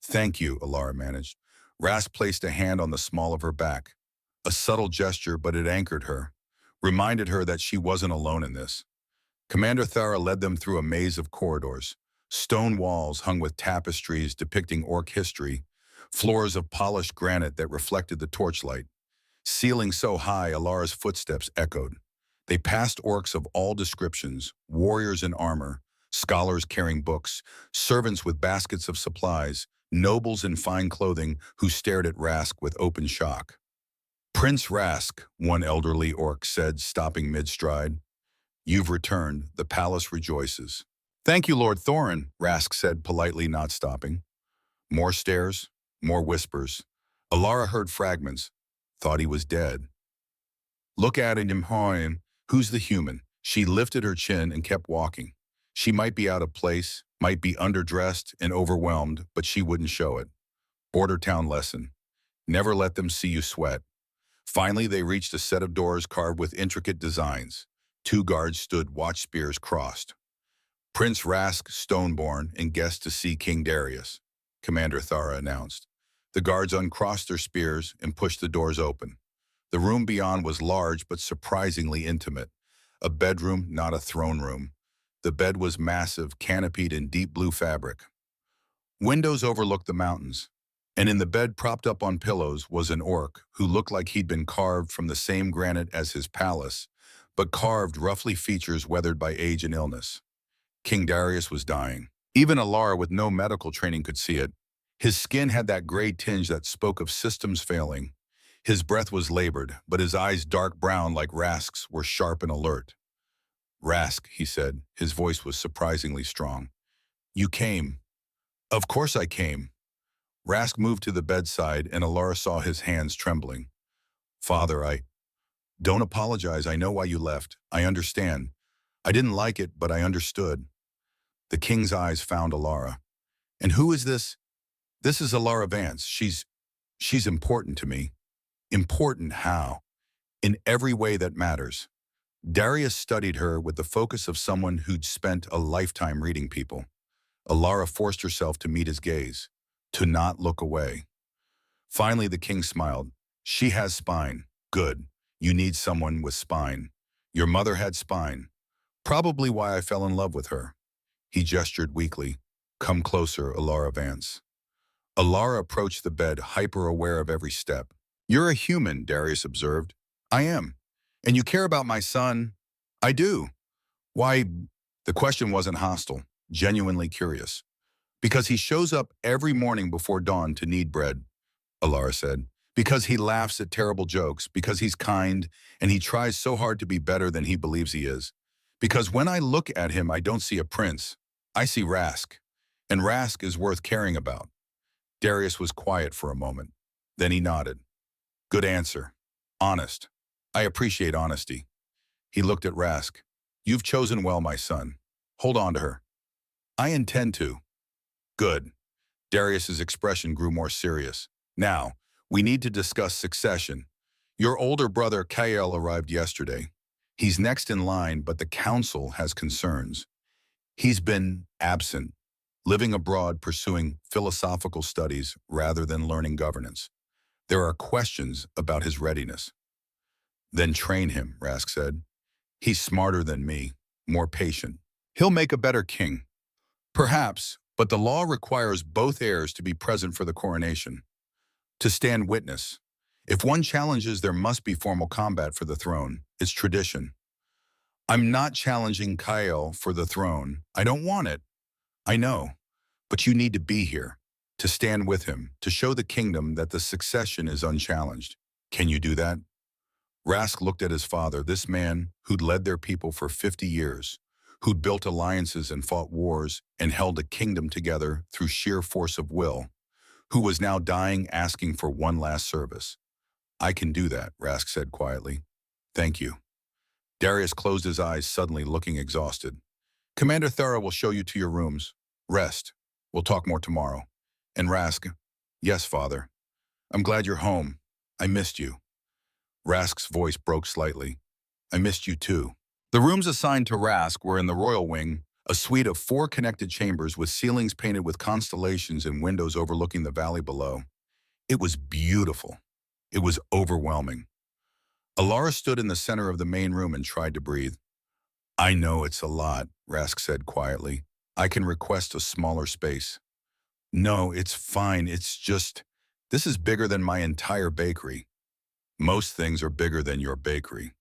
"Thank you," Alara managed. Rast placed a hand on the small of her back. A subtle gesture, but it anchored her, reminded her that she wasn't alone in this. Commander Thara led them through a maze of corridors, stone walls hung with tapestries depicting orc history, floors of polished granite that reflected the torchlight. Ceiling so high, Alara's footsteps echoed. They passed orcs of all descriptions, warriors in armor, scholars carrying books, servants with baskets of supplies, nobles in fine clothing who stared at Rask with open shock. "Prince Rask," one elderly orc said, stopping mid-stride. "You've returned. The palace rejoices." "Thank you, Lord Thorin," Rask said, politely not stopping. More stares, more whispers. Alara heard fragments. Thought he was dead. "Look at him, who's the human?" She lifted her chin and kept walking. She might be out of place, might be underdressed and overwhelmed, but she wouldn't show it. Border town lesson. Never let them see you sweat. Finally, they reached a set of doors carved with intricate designs. Two guards stood, watch spears crossed. "Prince Rask, Stoneborn, and guest to see King Darius," Commander Thara announced. The guards uncrossed their spears and pushed the doors open. The room beyond was large but surprisingly intimate. A bedroom, not a throne room. The bed was massive, canopied in deep blue fabric. Windows overlooked the mountains, and in the bed propped up on pillows was an orc who looked like he'd been carved from the same granite as his palace, but carved roughly features weathered by age and illness. King Darius was dying. Even Alara with no medical training could see it. His skin had that gray tinge that spoke of systems failing. His breath was labored, but his eyes dark brown like Rask's were sharp and alert. "Rask," he said. His voice was surprisingly strong. "You came." "Of course I came." Rask moved to the bedside and Alara saw his hands trembling. "Father, don't apologize. I know why you left. I understand. I didn't like it, but I understood." The king's eyes found Alara. "And who is this?" "This is Alara Vance. She's important to me." "Important how?" "In every way that matters." Darius studied her with the focus of someone who'd spent a lifetime reading people. Alara forced herself to meet his gaze, to not look away. Finally, the king smiled. "She has spine. Good. You need someone with spine. Your mother had spine. Probably why I fell in love with her." He gestured weakly. "Come closer, Alara Vance." Alara approached the bed, hyper-aware of every step. "You're a human," Darius observed. "I am. And you care about my son?" "I do." "Why?" The question wasn't hostile, genuinely curious. "Because he shows up every morning before dawn to need bread," Alara said. "Because he laughs at terrible jokes, because he's kind, and he tries so hard to be better than he believes he is. Because when I look at him, I don't see a prince. I see Rask. And Rask is worth caring about." Darius was quiet for a moment. Then he nodded. "Good answer. Honest. I appreciate honesty." He looked at Rask. "You've chosen well, my son. Hold on to her." "I intend to." "Good." Darius's expression grew more serious. "Now, we need to discuss succession. Your older brother, Kael, arrived yesterday. He's next in line, but the council has concerns. He's been absent, living abroad pursuing philosophical studies rather than learning governance. There are questions about his readiness." "Then train him," Rask said. "He's smarter than me, more patient. He'll make a better king." "Perhaps, but the law requires both heirs to be present for the coronation, to stand witness. If one challenges, there must be formal combat for the throne. It's tradition." "I'm not challenging Kael for the throne. I don't want it. I know. But you need to be here, to stand with him, to show the kingdom that the succession is unchallenged. Can you do that?" Rask looked at his father, this man who'd led their people for 50 years, who'd built alliances and fought wars and held a kingdom together through sheer force of will, who was now dying, asking for one last service. I can do that, Rask said quietly. Thank you. Darius closed his eyes, suddenly looking exhausted. Commander Thera will show you to your rooms. Rest. We'll talk more tomorrow. And Rask, yes, father. I'm glad you're home. I missed you. Rask's voice broke slightly. I missed you too. The rooms assigned to Rask were in the royal wing, a suite of 4 connected chambers with ceilings painted with constellations and windows overlooking the valley below. It was beautiful. It was overwhelming. Alara stood in the center of the main room and tried to breathe. I know it's a lot, Rask said quietly. I can request a smaller space. No, it's fine. It's just, this is bigger than my entire bakery. Most things are bigger than your bakery.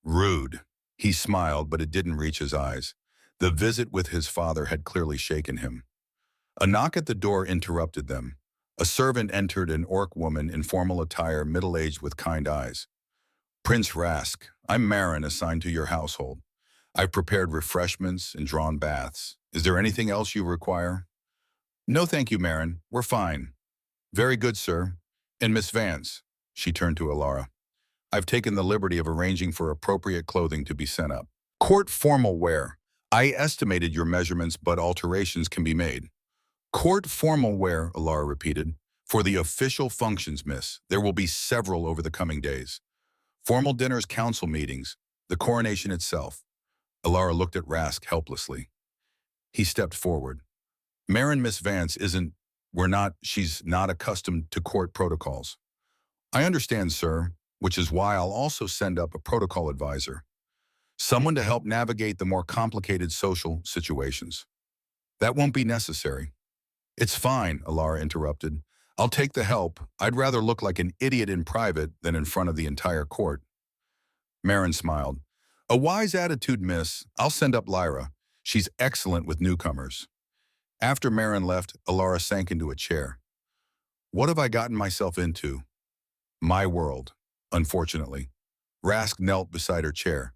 Rude. He smiled, but it didn't reach his eyes. The visit with his father had clearly shaken him. A knock at the door interrupted them. A servant entered, an orc woman in formal attire, middle-aged with kind eyes. Prince Rask, I'm Marin, assigned to your household. I've prepared refreshments and drawn baths. Is there anything else you require? No, thank you, Marin. We're fine. Very good, sir. And Miss Vance, she turned to Alara. I've taken the liberty of arranging for appropriate clothing to be sent up. Court formal wear. I estimated your measurements, but alterations can be made. Court formal wear, Alara repeated. For the official functions, miss. There will be several over the coming days. Formal dinners, council meetings, the coronation itself. Alara looked at Rask helplessly. He stepped forward. Marin, Miss Vance she's not accustomed to court protocols. I understand, sir, which is why I'll also send up a protocol advisor. Someone to help navigate the more complicated social situations. That won't be necessary. It's fine, Alara interrupted. I'll take the help. I'd rather look like an idiot in private than in front of the entire court. Marin smiled. A wise attitude, miss. I'll send up Lyra. She's excellent with newcomers. After Marin left, Alara sank into a chair. What have I gotten myself into? My world, unfortunately. Rask knelt beside her chair.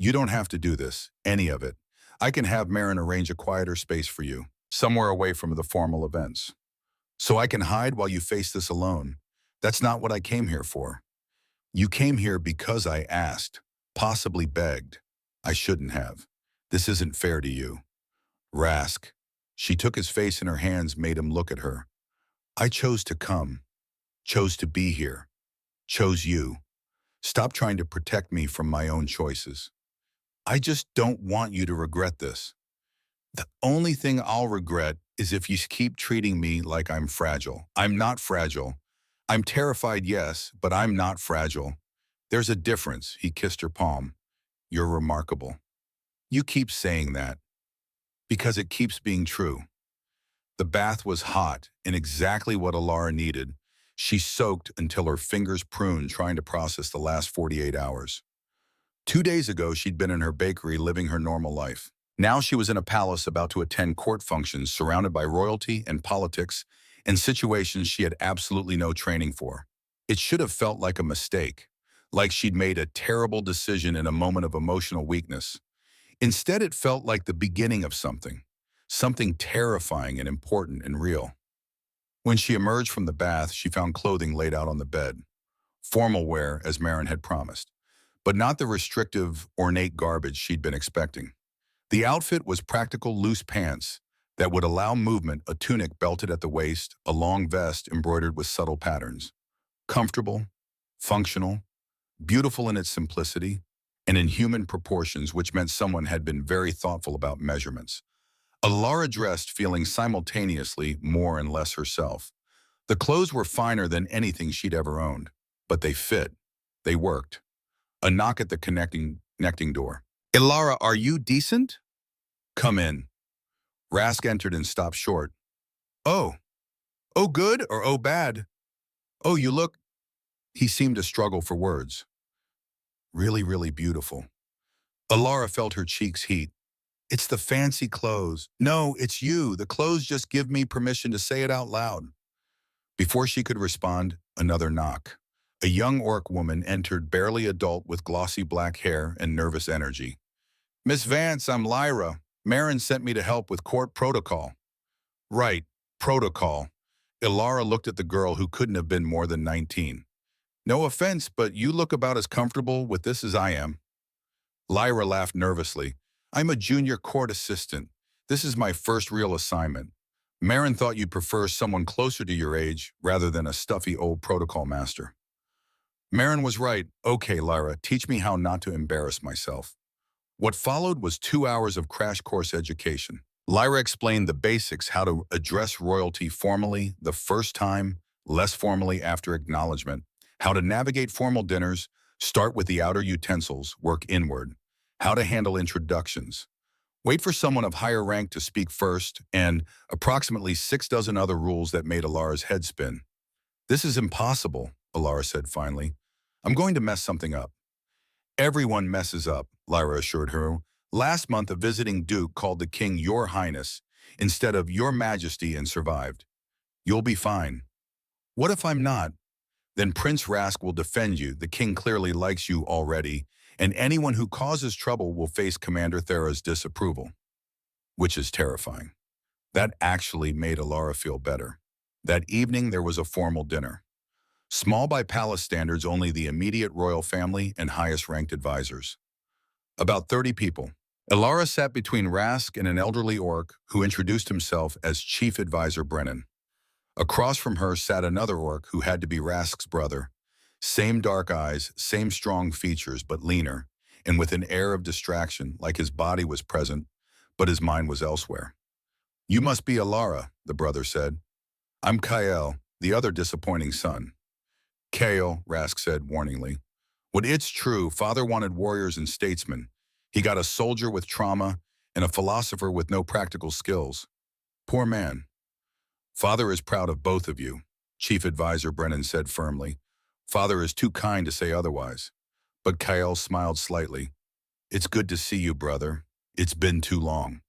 You don't have to do this, any of it. I can have Marin arrange a quieter space for you, somewhere away from the formal events. So I can hide while you face this alone. That's not what I came here for. You came here because I asked, possibly begged. I shouldn't have. This isn't fair to you. Rask. She took his face in her hands, made him look at her. I chose to come. Chose to be here. Chose you. Stop trying to protect me from my own choices. I just don't want you to regret this. The only thing I'll regret is if you keep treating me like I'm fragile. I'm not fragile. I'm terrified, yes, but I'm not fragile. There's a difference, he kissed her palm. You're remarkable. You keep saying that. Because it keeps being true. The bath was hot and exactly what Alara needed. She soaked until her fingers pruned trying to process the last 48 hours. 2 days ago, she'd been in her bakery living her normal life. Now she was in a palace about to attend court functions surrounded by royalty and politics and situations she had absolutely no training for. It should have felt like a mistake, like she'd made a terrible decision in a moment of emotional weakness. Instead, it felt like the beginning of something terrifying and important and real. When she emerged from the bath, she found clothing laid out on the bed. Formal wear, as Marin had promised, but not the restrictive, ornate garbage she'd been expecting. The outfit was practical loose pants that would allow movement, a tunic belted at the waist, a long vest embroidered with subtle patterns. Comfortable, functional, beautiful in its simplicity, and in human proportions, which meant someone had been very thoughtful about measurements. Alara dressed feeling simultaneously more and less herself. The clothes were finer than anything she'd ever owned, but they fit. They worked. A knock at the connecting door. Alara, are you decent? Come in. Rask entered and stopped short. Oh. Oh good or oh bad? Oh, you look. He seemed to struggle for words. Really, really beautiful. Alara felt her cheeks heat. It's the fancy clothes. No, it's you. The clothes just give me permission to say it out loud. Before she could respond, another knock. A young orc woman entered, barely adult with glossy black hair and nervous energy. Miss Vance, I'm Lyra. Marin sent me to help with court protocol. Right, protocol. Ilara looked at the girl who couldn't have been more than 19. No offense, but you look about as comfortable with this as I am. Lyra laughed nervously. I'm a junior court assistant. This is my first real assignment. Marin thought you'd prefer someone closer to your age rather than a stuffy old protocol master. Marin was right. Okay, Lyra, teach me how not to embarrass myself. What followed was 2 hours of crash course education. Lyra explained the basics, how to address royalty formally the first time, less formally after acknowledgement, how to navigate formal dinners, start with the outer utensils, work inward, how to handle introductions, wait for someone of higher rank to speak first, and approximately 6 dozen other rules that made Alara's head spin. This is impossible, Alara said finally. I'm going to mess something up. Everyone messes up, Lyra assured her. Last month, a visiting duke called the king Your Highness instead of Your Majesty and survived. You'll be fine. What if I'm not? Then Prince Rask will defend you. The king clearly likes you already, and anyone who causes trouble will face Commander Thera's disapproval, which is terrifying. That actually made Alara feel better. That evening, there was a formal dinner. Small by palace standards, only the immediate royal family and highest-ranked advisors. About 30 people. Alara sat between Rask and an elderly orc who introduced himself as Chief Advisor Brennan. Across from her sat another orc who had to be Rask's brother. Same dark eyes, same strong features, but leaner, and with an air of distraction, like his body was present, but his mind was elsewhere. You must be Alara, the brother said. I'm Kael, the other disappointing son. Kael, Rask said warningly. What it's true, father wanted warriors and statesmen. He got a soldier with trauma and a philosopher with no practical skills. Poor man. Father is proud of both of you, Chief Advisor Brennan said firmly. Father is too kind to say otherwise. But Kael smiled slightly. It's good to see you, brother. It's been too long.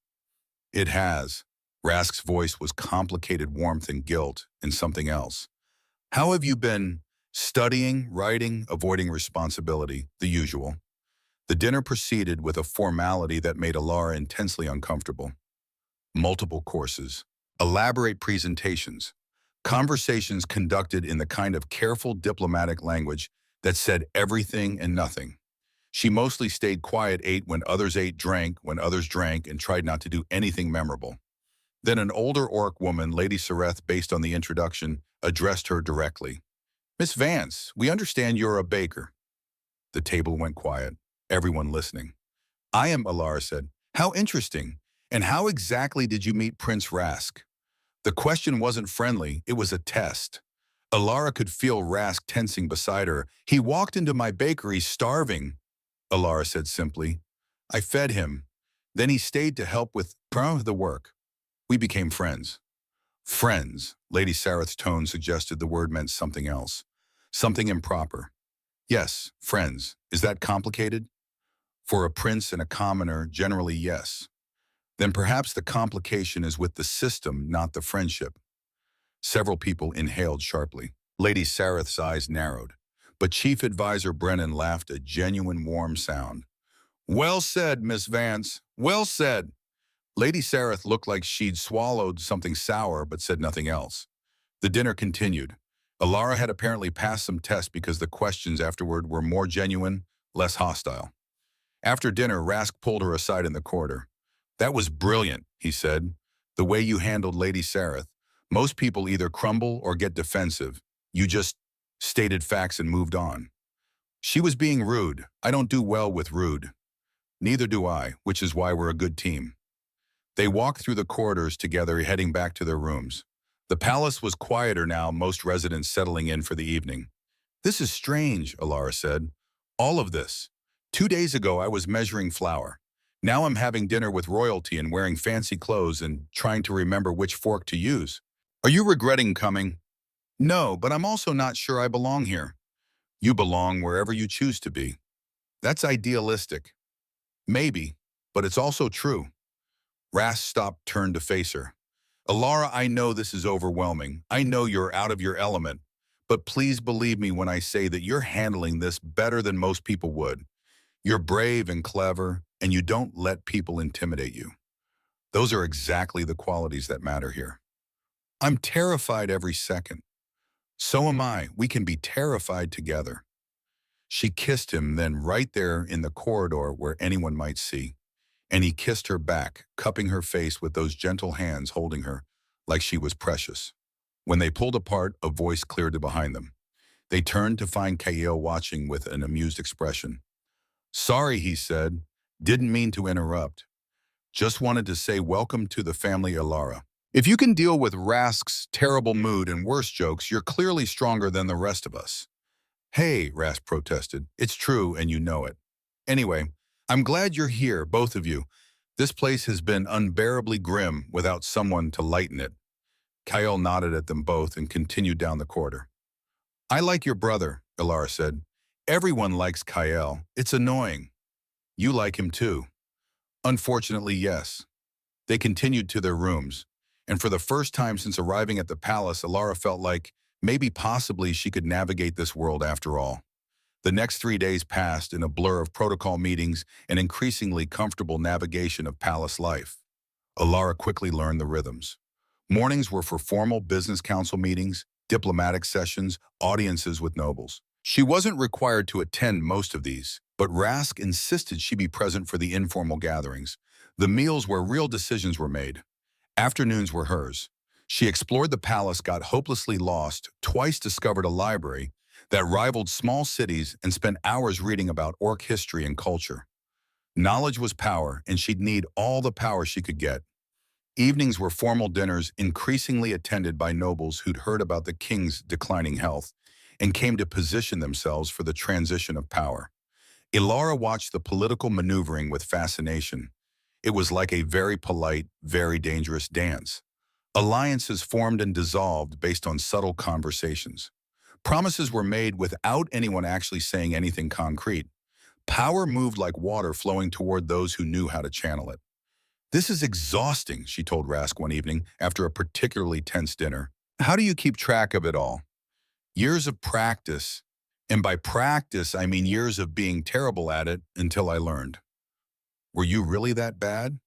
It has. Rask's voice was complicated warmth and guilt and something else. How have you been? Studying, writing, avoiding responsibility, the usual. The dinner proceeded with a formality that made Alara intensely uncomfortable. Multiple courses, elaborate presentations, conversations conducted in the kind of careful diplomatic language that said everything and nothing. She mostly stayed quiet, ate when others ate, drank when others drank, and tried not to do anything memorable. Then an older orc woman, Lady Sareth, based on the introduction, addressed her directly. Miss Vance, we understand you're a baker. The table went quiet, everyone listening. I am, Alara said. How interesting. And how exactly did you meet Prince Rask? The question wasn't friendly, it was a test. Alara could feel Rask tensing beside her. He walked into my bakery starving, Alara said simply. I fed him. Then he stayed to help with the work. We became friends. Friends, Lady Sareth's tone suggested the word meant something else. Something improper. Yes, friends. Is that complicated? For a prince and a commoner, generally yes. Then perhaps the complication is with the system, not the friendship. Several people inhaled sharply. Lady Sareth's eyes narrowed, but Chief Advisor Brennan laughed a genuine warm sound. Well said, Miss Vance. Well said. Lady Sareth looked like she'd swallowed something sour but said nothing else. The dinner continued. Alara had apparently passed some tests because the questions afterward were more genuine, less hostile. After dinner, Rask pulled her aside in the corridor. That was brilliant, he said. The way you handled Lady Sareth. Most people either crumble or get defensive. You just stated facts and moved on. She was being rude. I don't do well with rude. Neither do I, which is why we're a good team. They walked through the corridors together, heading back to their rooms. The palace was quieter now, most residents settling in for the evening. This is strange, Alara said. All of this. 2 days ago, I was measuring flour. Now I'm having dinner with royalty and wearing fancy clothes and trying to remember which fork to use. Are you regretting coming? No, but I'm also not sure I belong here. You belong wherever you choose to be. That's idealistic. Maybe, but it's also true. Rask stopped, turned to face her. Alara, I know this is overwhelming. I know you're out of your element. But please believe me when I say that you're handling this better than most people would. You're brave and clever, and you don't let people intimidate you. Those are exactly the qualities that matter here. I'm terrified every second. So am I. We can be terrified together. She kissed him then right there in the corridor where anyone might see. And he kissed her back, cupping her face with those gentle hands holding her, like she was precious. When they pulled apart, a voice cleared behind them. They turned to find Kael watching with an amused expression. Sorry, he said. Didn't mean to interrupt. Just wanted to say welcome to the family Alara. If you can deal with Rask's terrible mood and worse jokes, you're clearly stronger than the rest of us. Hey, Rask protested. It's true and you know it. Anyway, I'm glad you're here, both of you. This place has been unbearably grim without someone to lighten it. Kael nodded at them both and continued down the corridor. I like your brother, Alara said. Everyone likes Kael. It's annoying. You like him too. Unfortunately, yes. They continued to their rooms, and for the first time since arriving at the palace, Alara felt like maybe possibly she could navigate this world after all. The next 3 days passed in a blur of protocol meetings and increasingly comfortable navigation of palace life. Alara quickly learned the rhythms. Mornings were for formal business council meetings, diplomatic sessions, audiences with nobles. She wasn't required to attend most of these, but Rask insisted she be present for the informal gatherings, the meals where real decisions were made. Afternoons were hers. She explored the palace, got hopelessly lost, twice discovered a library that rivaled small cities, and spent hours reading about orc history and culture. Knowledge was power, and she'd need all the power she could get. Evenings were formal dinners increasingly attended by nobles who'd heard about the king's declining health and came to position themselves for the transition of power. Ilara watched the political maneuvering with fascination. It was like a very polite, very dangerous dance. Alliances formed and dissolved based on subtle conversations. Promises were made without anyone actually saying anything concrete. Power moved like water flowing toward those who knew how to channel it. This is exhausting, she told Rask one evening after a particularly tense dinner. How do you keep track of it all? Years of practice. And by practice, I mean years of being terrible at it until I learned. Were you really that bad?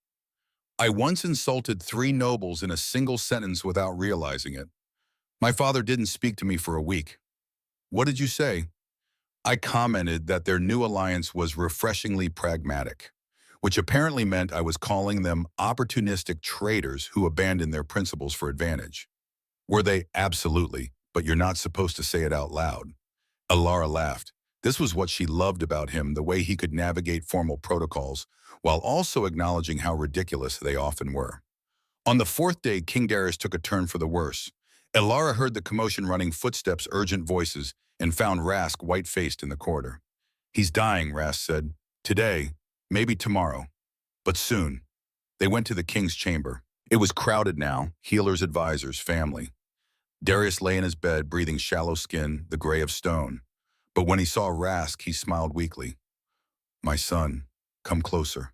I once insulted 3 nobles in a single sentence without realizing it. My father didn't speak to me for a week. What did you say? I commented that their new alliance was refreshingly pragmatic, which apparently meant I was calling them opportunistic traitors who abandoned their principles for advantage. Were they? Absolutely, but you're not supposed to say it out loud. Alara laughed. This was what she loved about him, the way he could navigate formal protocols, while also acknowledging how ridiculous they often were. On the 4th day, King Darius took a turn for the worse. Alara heard the commotion, running footsteps, urgent voices, and found Rask white-faced in the corridor. He's dying, Rask said. Today, maybe tomorrow, but soon. They went to the king's chamber. It was crowded now, healers, advisors, family. Darius lay in his bed, breathing shallow skin, the gray of stone. But when he saw Rask, he smiled weakly. My son, come closer.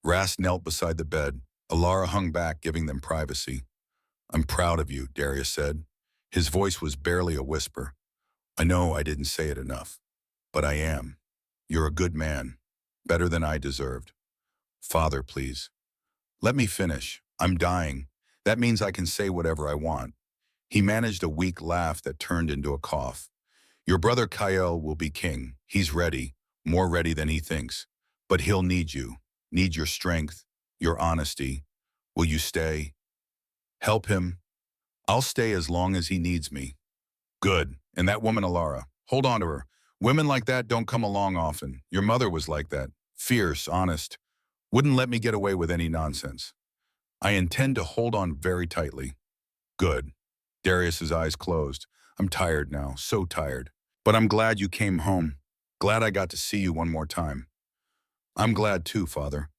Rask knelt beside the bed. Alara hung back, giving them privacy. I'm proud of you, Darius said. His voice was barely a whisper. I know I didn't say it enough, but I am. You're a good man, better than I deserved. Father, please. Let me finish. I'm dying. That means I can say whatever I want. He managed a weak laugh that turned into a cough. Your brother Kael will be king. He's ready, more ready than he thinks. But he'll need you, need your strength, your honesty. Will you stay? Help him? I'll stay as long as he needs me. Good. And that woman Alara, hold on to her. Women like that don't come along often. Your mother was like that. Fierce, honest. Wouldn't let me get away with any nonsense. I intend to hold on very tightly. Good. Darius's eyes closed. I'm tired now, so tired. But I'm glad you came home. Glad I got to see you one more time. I'm glad too, Father.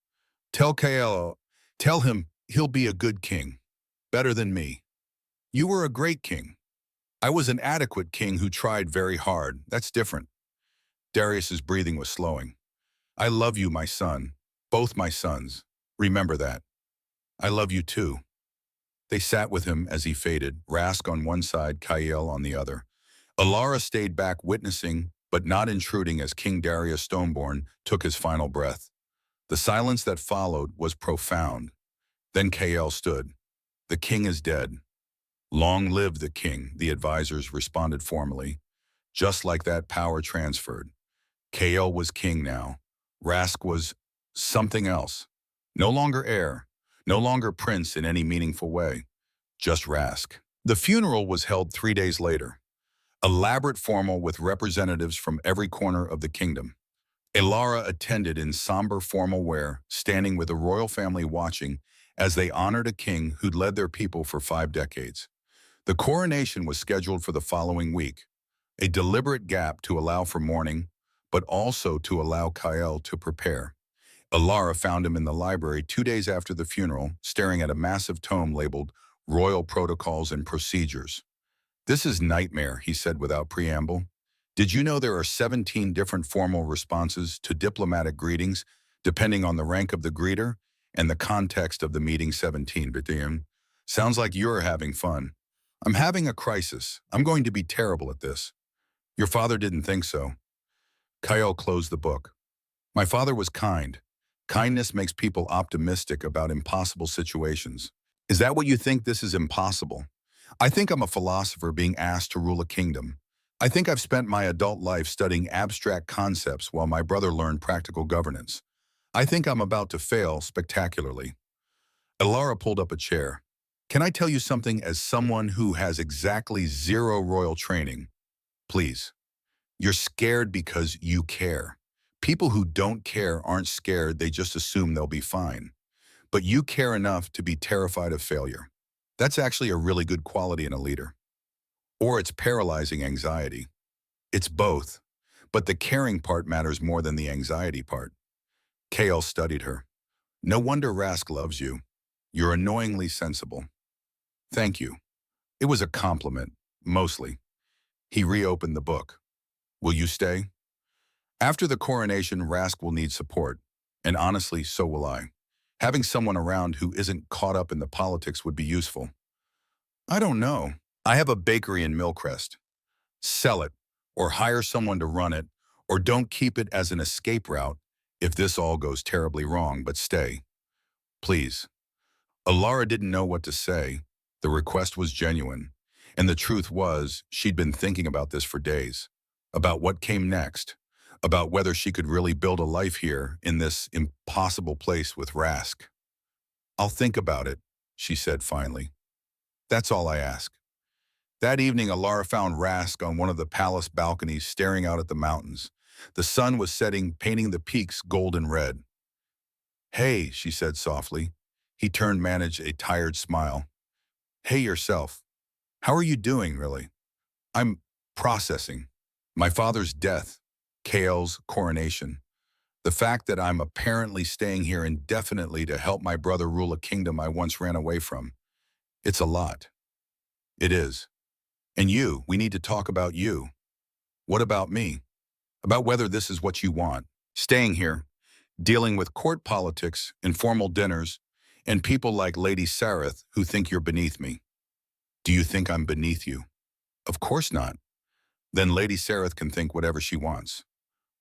Tell Kael, tell him he'll be a good king. Better than me. You were a great king. I was an adequate king who tried very hard. That's different. Darius's breathing was slowing. I love you, my son. Both my sons. Remember that. I love you too. They sat with him as he faded, Rask on one side, Kael on the other. Alara stayed back witnessing, but not intruding, as King Darius Stoneborn took his final breath. The silence that followed was profound. Then Kael stood. The king is dead. Long live the king, the advisors responded formally. Just like that, power transferred. KL was king now. Rask was something else. No longer heir, no longer prince in any meaningful way, just Rask. The funeral was held 3 days later, elaborate formal with representatives from every corner of the kingdom. Elara attended in somber formal wear, standing with the royal family watching as they honored a king who'd led their people for 5 decades. The coronation was scheduled for the following week, a deliberate gap to allow for mourning, but also to allow Kyle to prepare. Elara found him in the library 2 days after the funeral, staring at a massive tome labeled Royal Protocols and Procedures. "This is nightmare," he said without preamble. "Did you know there are 17 different formal responses to diplomatic greetings, depending on the rank of the greeter and the context of the meeting? 17, Bitium. Sounds like you're having fun. I'm having a crisis. I'm going to be terrible at this." "Your father didn't think so." Kyle closed the book. "My father was kind. Kindness makes people optimistic about impossible situations." "Is that what you think? This is impossible?" "I think I'm a philosopher being asked to rule a kingdom. I think I've spent my adult life studying abstract concepts while my brother learned practical governance. I think I'm about to fail spectacularly." Elara pulled up a chair. "Can I tell you something as someone who has exactly zero royal training? Please. You're scared because you care. People who don't care aren't scared, they just assume they'll be fine. But you care enough to be terrified of failure. That's actually a really good quality in a leader. Or it's paralyzing anxiety. It's both. But the caring part matters more than the anxiety part." Kale studied her. "No wonder Rask loves you. You're annoyingly sensible." "Thank you." It was a compliment, mostly. He reopened the book. "Will you stay?" "After the coronation, Rask will need support. And honestly, so will I. Having someone around who isn't caught up in the politics would be useful." "I don't know. I have a bakery in Millcrest. Sell it, or hire someone to run it, or don't keep it as an escape route if this all goes terribly wrong, but stay. Please." Elara didn't know what to say. The request was genuine. And the truth was, she'd been thinking about this for days. About what came next. About whether she could really build a life here in this impossible place with Rask. "I'll think about it," she said finally. "That's all I ask." That evening, Elara found Rask on one of the palace balconies staring out at the mountains. The sun was setting, painting the peaks gold and red. "Hey," she said softly. He turned, managed a tired smile. "Hey yourself. How are you doing, really?" "I'm processing. My father's death, Kale's coronation. The fact that I'm apparently staying here indefinitely to help my brother rule a kingdom I once ran away from. It's a lot." "It is. And you, we need to talk about you." "What about me?" "About whether this is what you want. Staying here, dealing with court politics, informal dinners, and people like Lady Sareth who think you're beneath me." "Do you think I'm beneath you?" "Of course not." "Then Lady Sareth can think whatever she wants."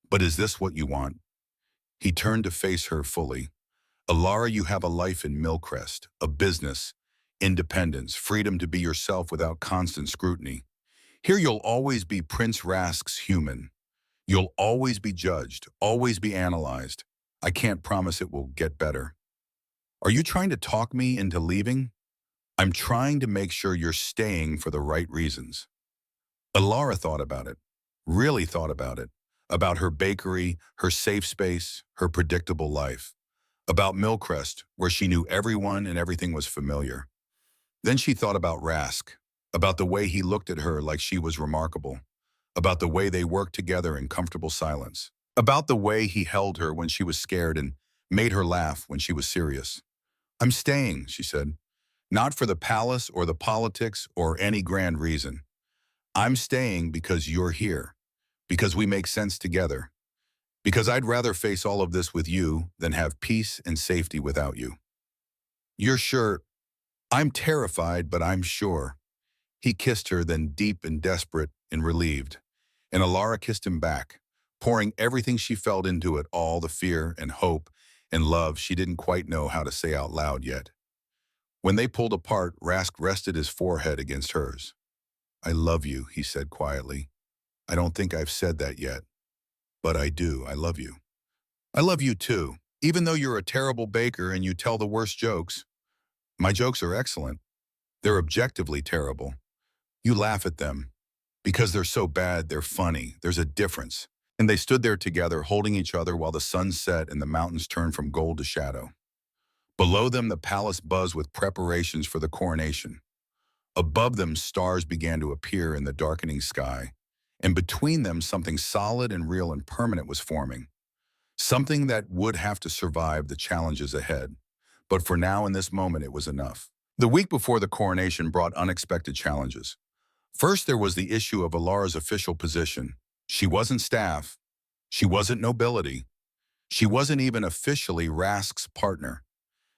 "But is this what you want?" He turned to face her fully. "Elara, you have a life in Millcrest, a business, independence, freedom to be yourself without constant scrutiny. Here you'll always be Prince Rask's human. You'll always be judged, always be analyzed. I can't promise it will get better." "Are you trying to talk me into leaving?" "I'm trying to make sure you're staying for the right reasons." Elara thought about it, really thought about her bakery, her safe space, her predictable life, about Millcrest, where she knew everyone and everything was familiar. Then she thought about Rask, about the way he looked at her like she was remarkable, about the way they worked together in comfortable silence, about the way he held her when she was scared and made her laugh when she was serious. "I'm staying," she said, "not for the palace or the politics or any grand reason. I'm staying because you're here, because we make sense together, because I'd rather face all of this with you than have peace and safety without you." "You're sure?" "I'm terrified, but I'm sure." He kissed her, then deep and desperate and relieved. And Elara kissed him back, pouring everything she felt into it, all the fear and hope and love she didn't quite know how to say out loud yet. When they pulled apart, Rask rested his forehead against hers. "I love you," he said quietly. "I don't think I've said that yet, but I do. I love you." "I love you too, even though you're a terrible baker and you tell the worst jokes." "My jokes are excellent. They're objectively terrible. You laugh at them. Because they're so bad, they're funny. There's a difference." And they stood there together, holding each other while the sun set and the mountains turned from gold to shadow. Below them, the palace buzzed with preparations for the coronation. Above them, stars began to appear in the darkening sky. And between them, something solid and real and permanent was forming. Something that would have to survive the challenges ahead. But for now, in this moment, it was enough. The week before the coronation brought unexpected challenges. First, there was the issue of Alara's official position. She wasn't staff. She wasn't nobility. She wasn't even officially Rask's partner.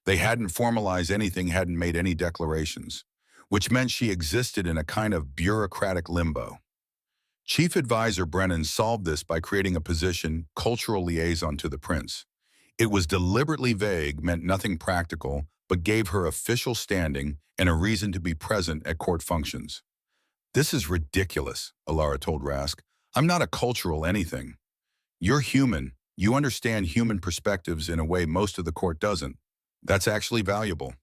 They hadn't formalized anything, hadn't made any declarations, which meant she existed in a kind of bureaucratic limbo. Chief Advisor Brennan solved this by creating a position, cultural liaison to the prince. It was deliberately vague, meant nothing practical, but gave her official standing and a reason to be present at court functions. "This is ridiculous," Alara told Rask. "I'm not a cultural anything. You're human. You understand human perspectives in a way most of the court doesn't. That's actually valuable.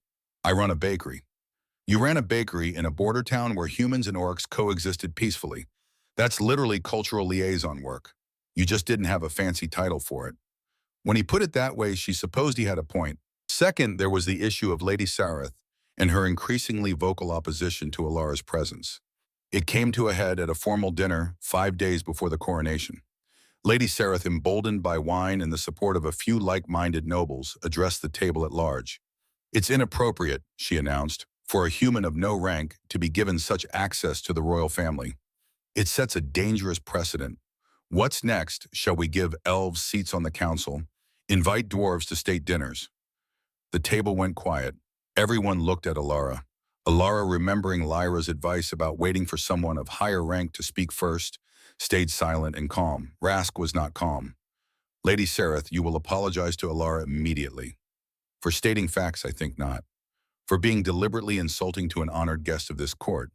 I run a bakery." "You ran a bakery in a border town where humans and orcs coexisted peacefully. That's literally cultural liaison work. You just didn't have a fancy title for it." When he put it that way, she supposed he had a point. Second, there was the issue of Lady Sareth and her increasingly vocal opposition to Alara's presence. It came to a head at a formal dinner 5 days before the coronation. Lady Sareth, emboldened by wine and the support of a few like-minded nobles, addressed the table at large. "It's inappropriate," she announced, "for a human of no rank to be given such access to the royal family. It sets a dangerous precedent. What's next? Shall we give elves seats on the council? Invite dwarves to state dinners?" The table went quiet. Everyone looked at Alara. Alara, remembering Lyra's advice about waiting for someone of higher rank to speak first, stayed silent and calm. Rask was not calm. "Lady Sareth, you will apologize to Alara immediately." "For stating facts, I think not. For being deliberately insulting to an honored guest of this court.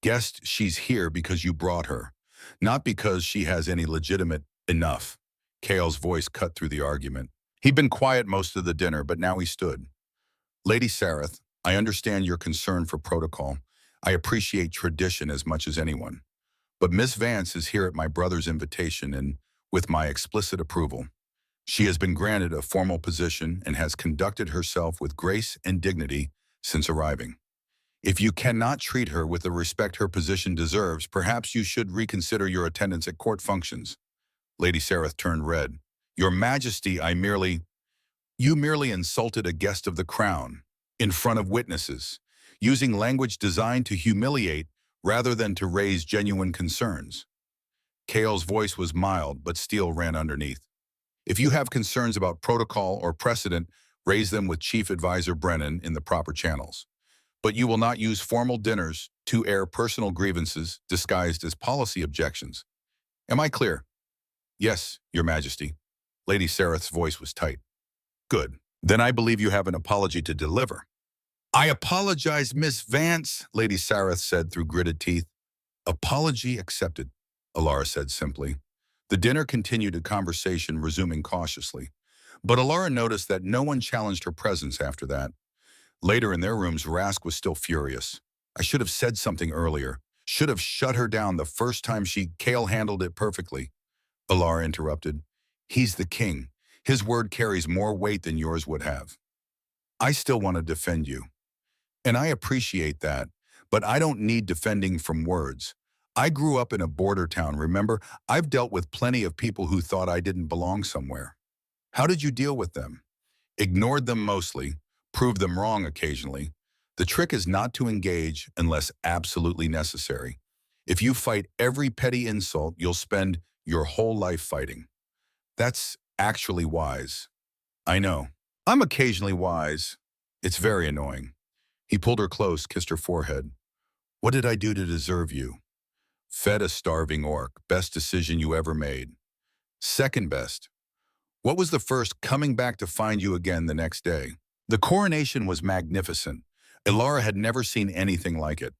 Guest, she's here because you brought her, not because she has any legitimate enough." Kale's voice cut through the argument. He'd been quiet most of the dinner, but now he stood. "Lady Sareth, I understand your concern for protocol. I appreciate tradition as much as anyone. But Miss Vance is here at my brother's invitation and with my explicit approval. She has been granted a formal position and has conducted herself with grace and dignity since arriving. If you cannot treat her with the respect her position deserves, perhaps you should reconsider your attendance at court functions." Lady Sareth turned red. "Your Majesty, You merely insulted a guest of the crown, in front of witnesses, using language designed to humiliate rather than to raise genuine concerns." Kale's voice was mild, but steel ran underneath. "If you have concerns about protocol or precedent, raise them with Chief Advisor Brennan in the proper channels. But you will not use formal dinners to air personal grievances disguised as policy objections. Am I clear?" "Yes, Your Majesty." Lady Sareth's voice was tight. "Good. Then I believe you have an apology to deliver." "I apologize, Miss Vance," Lady Sareth said through gritted teeth. "Apology accepted," Alara said simply. The dinner continued, a conversation resuming cautiously. But Alara noticed that no one challenged her presence after that. Later in their rooms, Rask was still furious. "I should have said something earlier. Should have shut her down the first time Kale handled it perfectly." Alara interrupted. "He's the king. His word carries more weight than yours would have. I still want to defend you. And I appreciate that, but I don't need defending from words. I grew up in a border town, remember? I've dealt with plenty of people who thought I didn't belong somewhere. How did you deal with them?" "Ignored them mostly, proved them wrong occasionally. The trick is not to engage unless absolutely necessary. If you fight every petty insult, you'll spend your whole life fighting. That's actually wise." "I know. I'm occasionally wise. It's very annoying." He pulled her close, kissed her forehead. "What did I do to deserve you?" "Fed a starving orc. Best decision you ever made." "Second best." "What was the first? Coming back to find you again the next day." The coronation was magnificent. Ilara had never seen anything like it.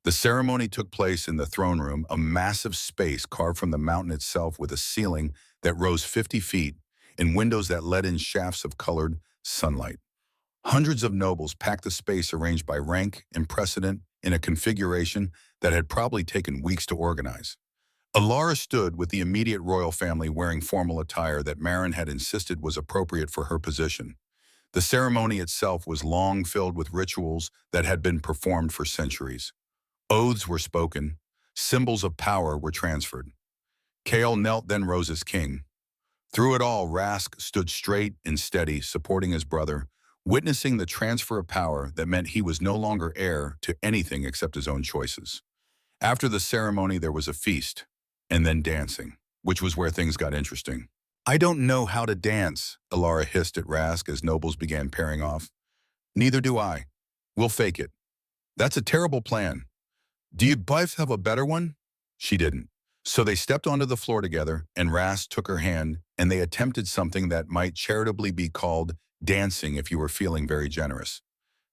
The ceremony took place in the throne room, a massive space carved from the mountain itself with a ceiling that rose 50 feet and windows that let in shafts of colored sunlight. Hundreds of nobles packed the space arranged by rank and precedent in a configuration that had probably taken weeks to organize. Alara stood with the immediate royal family wearing formal attire that Marin had insisted was appropriate for her position. The ceremony itself was long filled with rituals that had been performed for centuries. Oaths were spoken, symbols of power were transferred. Kael knelt then rose as king. Through it all, Rask stood straight and steady, supporting his brother, witnessing the transfer of power that meant he was no longer heir to anything except his own choices. After the ceremony, there was a feast, and then dancing, which was where things got interesting. "I don't know how to dance," Alara hissed at Rask as nobles began pairing off. "Neither do I. We'll fake it." "That's a terrible plan. Do you both have a better one?" She didn't. So they stepped onto the floor together, and Rask took her hand, and they attempted something that might charitably be called dancing if you were feeling very generous.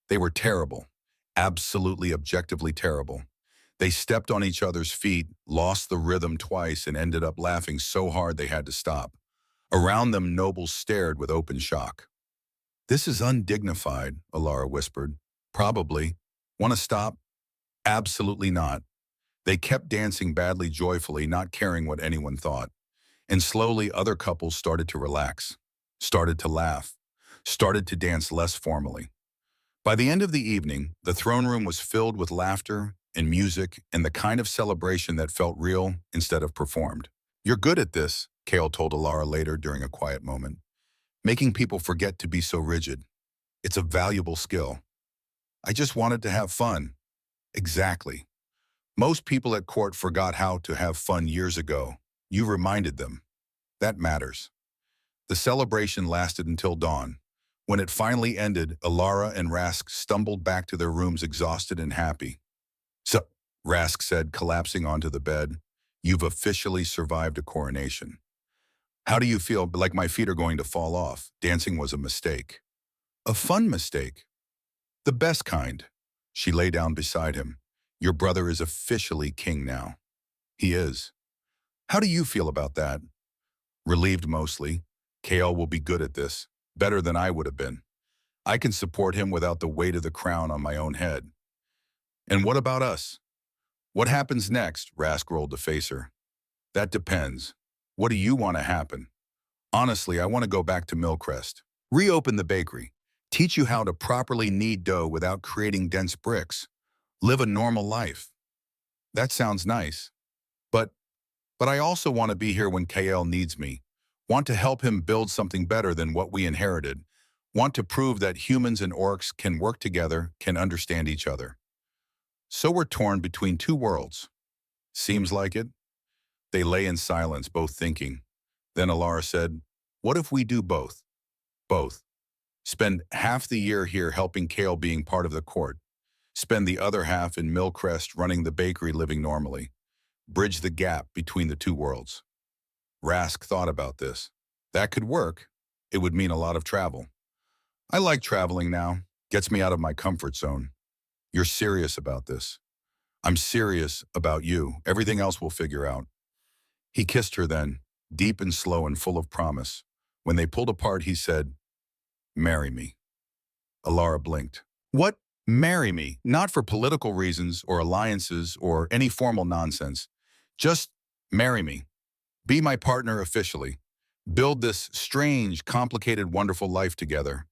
They were terrible. Absolutely objectively terrible. They stepped on each other's feet, lost the rhythm twice, and ended up laughing so hard they had to stop. Around them, nobles stared with open shock. "This is undignified," Alara whispered. "Probably. Want to stop?" "Absolutely not." They kept dancing badly joyfully, not caring what anyone thought. And slowly, other couples started to relax, started to laugh, started to dance less formally. By the end of the evening, the throne room was filled with laughter and music and the kind of celebration that felt real instead of performed. "You're good at this," Kael told Alara later during a quiet moment. "Making people forget to be so rigid. It's a valuable skill." "I just wanted to have fun." "Exactly. Most people at court forgot how to have fun years ago. You reminded them. That matters." The celebration lasted until dawn. When it finally ended, Alara and Rask stumbled back to their rooms exhausted and happy. "So," Rask said, collapsing onto the bed, "you've officially survived a coronation. How do you feel?" "Like my feet are going to fall off. Dancing was a mistake." "A fun mistake." "The best kind." She lay down beside him. "Your brother is officially king now." "He is." "How do you feel about that?" "Relieved mostly. Kael will be good at this. Better than I would have been. I can support him without the weight of the crown on my own head." "And what about us? What happens next?" Rask rolled to face her. "That depends. What do you want to happen?" "Honestly, I want to go back to Millcrest. Reopen the bakery. Teach you how to properly knead dough without creating dense bricks. Live a normal life." "That sounds nice. But, but I also want to be here when Kael needs me. Want to help him build something better than what we inherited. Want to prove that humans and orcs can work together, can understand each other." "So we're torn between two worlds." "Seems like it." They lay in silence, both thinking. Then Alara said, "What if we do both?" "Both. Spend half the year here helping Kael being part of the court. Spend the other half in Millcrest running the bakery living normally. Bridge the gap between the two worlds." Rask thought about this. "That could work. It would mean a lot of travel." "I like traveling now. Gets me out of my comfort zone." "You're serious about this?" "I'm serious about you. Everything else we'll figure out." He kissed her then, deep and slow and full of promise. When they pulled apart, he said, "Marry me." Alara blinked. "What? Marry me? Not for political reasons or alliances or any formal nonsense. Just marry me. Be my partner officially. Build this strange, complicated, wonderful life together."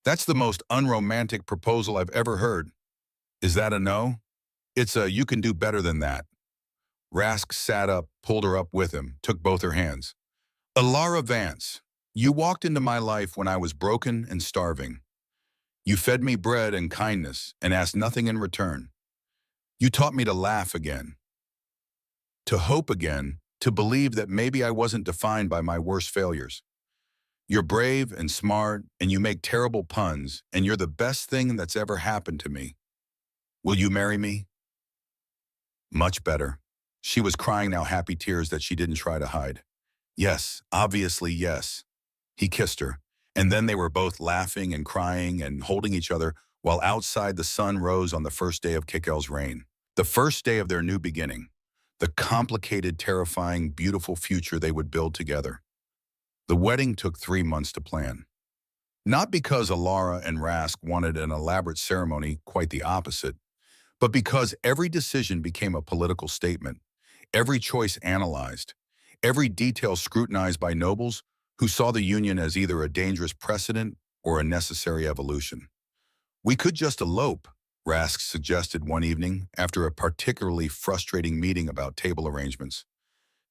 "That's the most unromantic proposal I've ever heard." "Is that a no?" "It's a you can do better than that." Rask sat up, pulled her up with him, took both her hands. "Alara Vance, you walked into my life when I was broken and starving. You fed me bread and kindness and asked nothing in return. You taught me to laugh again, to hope again, to believe that maybe I wasn't defined by my worst failures. You're brave and smart, and you make terrible puns, and you're the best thing that's ever happened to me. Will you marry me?" "Much better." She was crying now, happy tears that she didn't try to hide. "Yes, obviously yes." He kissed her, and then they were both laughing and crying and holding each other while outside the sun rose on the first day of Kikel's reign. The first day of their new beginning. The complicated, terrifying, beautiful future they would build together. The wedding took 3 months to plan. Not because Alara and Rask wanted an elaborate ceremony, quite the opposite, but because every decision became a political statement, every choice analyzed, every detail scrutinized by nobles who saw the union as either a dangerous precedent or a necessary evolution. We could just elope, Rask suggested one evening after a particularly frustrating meeting about table arrangements.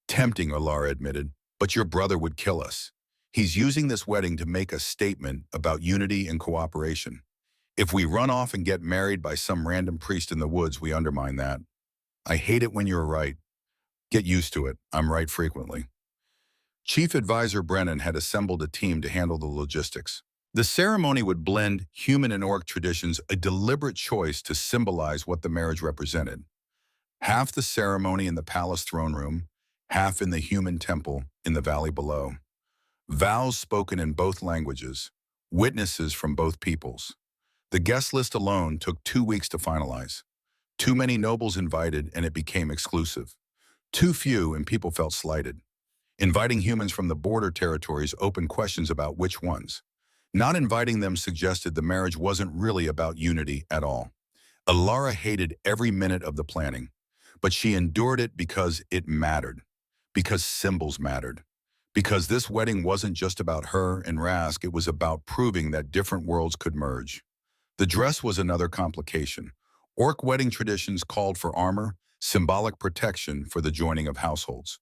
Tempting, Alara admitted, but your brother would kill us. He's using this wedding to make a statement about unity and cooperation. If we run off and get married by some random priest in the woods, we undermine that. I hate it when you're right. Get used to it. I'm right frequently. Chief Advisor Brennan had assembled a team to handle the logistics. The ceremony would blend human and orc traditions, a deliberate choice to symbolize what the marriage represented. Half the ceremony in the palace throne room, half in the human temple in the valley below. Vows spoken in both languages, witnesses from both peoples. The guest list alone took 2 weeks to finalize. Too many nobles invited and it became exclusive. Too few and people felt slighted. Inviting humans from the border territories opened questions about which ones. Not inviting them suggested the marriage wasn't really about unity at all. Alara hated every minute of the planning, but she endured it because it mattered, because symbols mattered, because this wedding wasn't just about her and Rask, it was about proving that different worlds could merge. The dress was another complication. Orc wedding traditions called for armor, symbolic protection for the joining of households.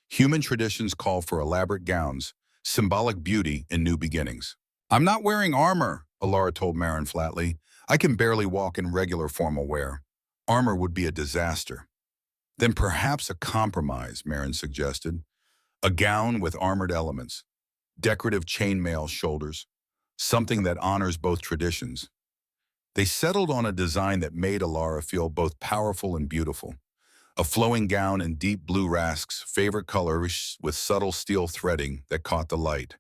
Human traditions call for elaborate gowns, symbolic beauty and new beginnings. I'm not wearing armor, Alara told Marin flatly. I can barely walk in regular formal wear. Armor would be a disaster. Then perhaps a compromise, Marin suggested. A gown with armored elements, decorative chainmail shoulders, something that honors both traditions. They settled on a design that made Alara feel both powerful and beautiful. A flowing gown in deep blue Rask's favorite color with subtle steel threading that caught the light.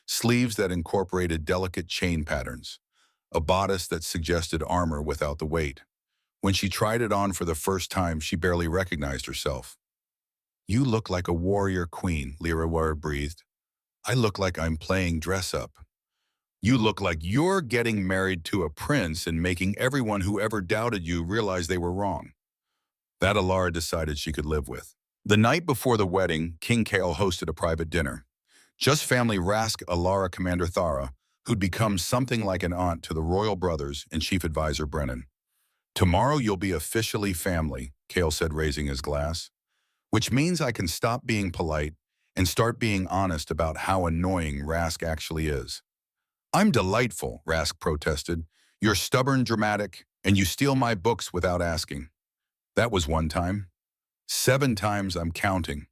Sleeves that incorporated delicate chain patterns. A bodice that suggested armor without the weight. When she tried it on for the first time, she barely recognized herself. You look like a warrior queen, Lyra breathed. I look like I'm playing dress-up. You look like you're getting married to a prince and making everyone who ever doubted you realize they were wrong. That Alara decided she could live with. The night before the wedding, King Kale hosted a private dinner. Just family Rask, Alara, Commander Thara, who'd become something like an aunt to the royal brothers and Chief Advisor Brennan. Tomorrow you'll be officially family, Kale said, raising his glass. Which means I can stop being polite and start being honest about how annoying Rask actually is. I'm delightful, Rask protested. You're stubborn, dramatic, and you steal my books without asking. That was one time. 7 times I'm counting.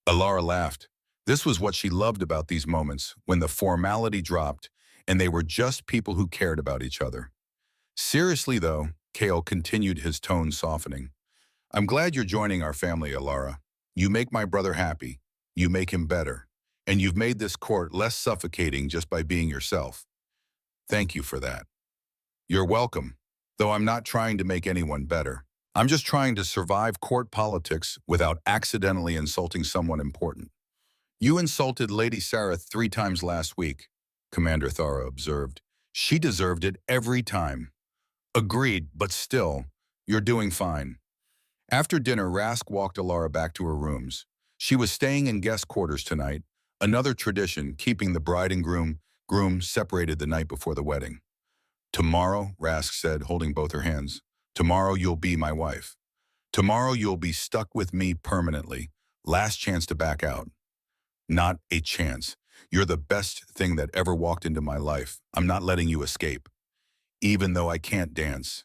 Alara laughed. This was what she loved about these moments, when the formality dropped and they were just people who cared about each other. Seriously though, Kale continued, his tone softening. I'm glad you're joining our family, Alara. You make my brother happy. You make him better. And you've made this court less suffocating just by being yourself. Thank you for that. You're welcome, though I'm not trying to make anyone better. I'm just trying to survive court politics without accidentally insulting someone important. You insulted Lady Sarah 3 times last week, Commander Thara observed. She deserved it every time. Agreed, but still, you're doing fine. After dinner, Rask walked Alara back to her rooms. She was staying in guest quarters tonight, another tradition keeping the bride and groom separated the night before the wedding. Tomorrow, Rask said, holding both her hands, tomorrow you'll be my wife. Tomorrow you'll be stuck with me permanently. Last chance to back out. Not a chance. You're the best thing that ever walked into my life. I'm not letting you escape. Even though I can't dance.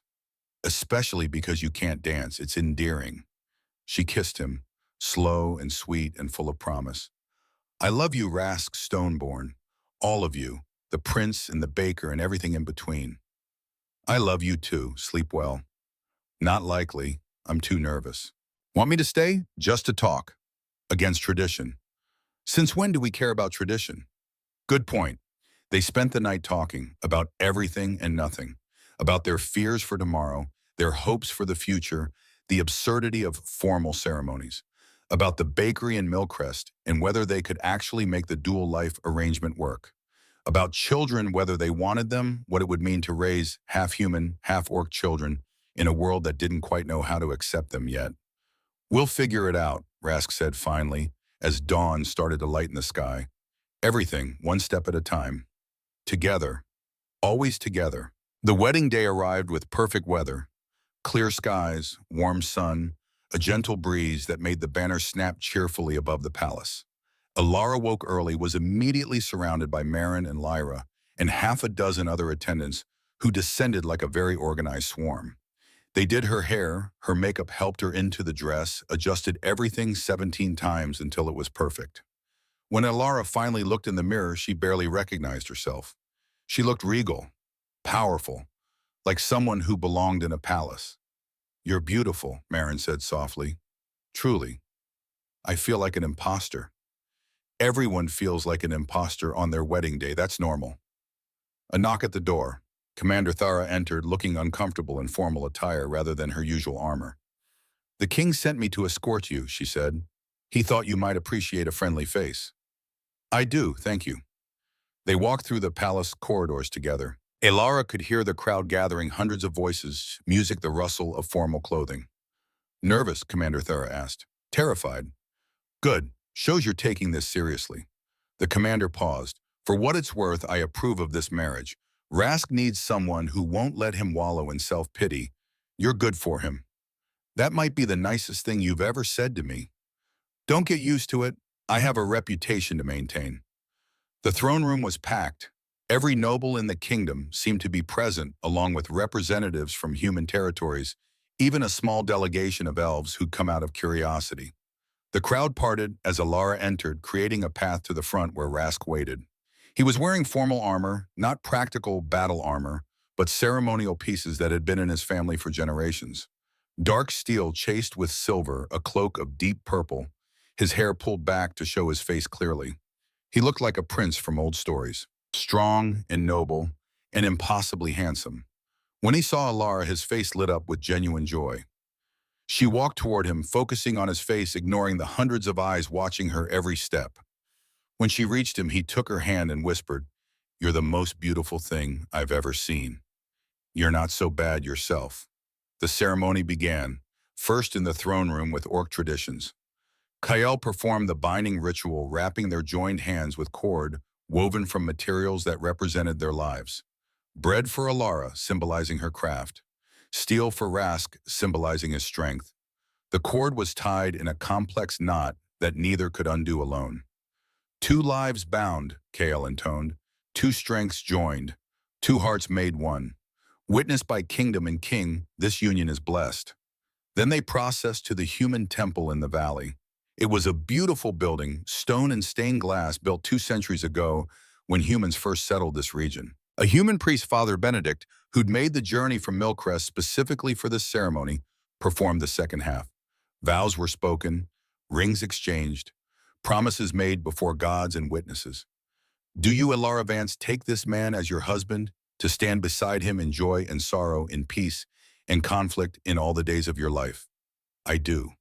Especially because you can't dance. It's endearing. She kissed him, slow and sweet and full of promise. I love you, Rask Stoneborn. All of you. The prince and the baker and everything in between. I love you too. Sleep well. Not likely. I'm too nervous. Want me to stay? Just to talk. Against tradition. Since when do we care about tradition? Good point. They spent the night talking about everything and nothing. about their fears for tomorrow, their hopes for the future, the absurdity of formal ceremonies, about the bakery in Millcrest and whether they could actually make the dual life arrangement work, about children, whether they wanted them, what it would mean to raise half-human, half-orc children in a world that didn't quite know how to accept them yet. "We'll figure it out," Rask said finally, as dawn started to lighten the sky. "Everything, one step at a time. Together. Always together." The wedding day arrived with perfect weather. Clear skies, warm sun, a gentle breeze that made the banner snap cheerfully above the palace. Alara woke early, was immediately surrounded by Marin and Lyra and half a dozen other attendants who descended like a very organized swarm. They did her hair, her makeup helped her into the dress, adjusted everything 17 times until it was perfect. When Alara finally looked in the mirror, she barely recognized herself. She looked regal, powerful, like someone who belonged in a palace. "You're beautiful," Marin said softly. "Truly. I feel like an imposter." Everyone feels like an imposter on their wedding day. That's normal. A knock at the door. Commander Thara entered, looking uncomfortable in formal attire rather than her usual armor. "The king sent me to escort you," she said. "He thought you might appreciate a friendly face." "I do, thank you." They walked through the palace corridors together. Alara could hear the crowd gathering, hundreds of voices, music, the rustle of formal clothing. "Nervous?" Commander Thara asked. "Terrified." "Good. Shows you're taking this seriously." The commander paused. "For what it's worth, I approve of this marriage. Rask needs someone who won't let him wallow in self-pity. You're good for him." "That might be the nicest thing you've ever said to me." "Don't get used to it. I have a reputation to maintain." The throne room was packed. Every noble in the kingdom seemed to be present, along with representatives from human territories, even a small delegation of elves who'd come out of curiosity. The crowd parted as Alara entered, creating a path to the front where Rask waited. He was wearing formal armor, not practical battle armor, but ceremonial pieces that had been in his family for generations. Dark steel chased with silver, a cloak of deep purple, his hair pulled back to show his face clearly. He looked like a prince from old stories, strong and noble and impossibly handsome. When he saw Alara, his face lit up with genuine joy. She walked toward him, focusing on his face, ignoring the hundreds of eyes watching her every step. When she reached him, he took her hand and whispered, "You're the most beautiful thing I've ever seen. You're not so bad yourself." The ceremony began, first in the throne room with orc traditions. Kael performed the binding ritual, wrapping their joined hands with cord woven from materials that represented their lives. Bread for Alara, symbolizing her craft. Steel for Rask, symbolizing his strength. The cord was tied in a complex knot that neither could undo alone. "Two lives bound," Kael intoned. "Two strengths joined. Two hearts made one. Witnessed by kingdom and king, this union is blessed." Then they processed to the human temple in the valley. It was a beautiful building, stone and stained glass, built 2 centuries ago when humans first settled this region. A human priest, Father Benedict, who'd made the journey from Millcrest specifically for this ceremony, performed the second half. Vows were spoken, rings exchanged, promises made before gods and witnesses. "Do you, Alara Vance, take this man as your husband, to stand beside him in joy and sorrow, in peace and conflict, in all the days of your life?" "I do."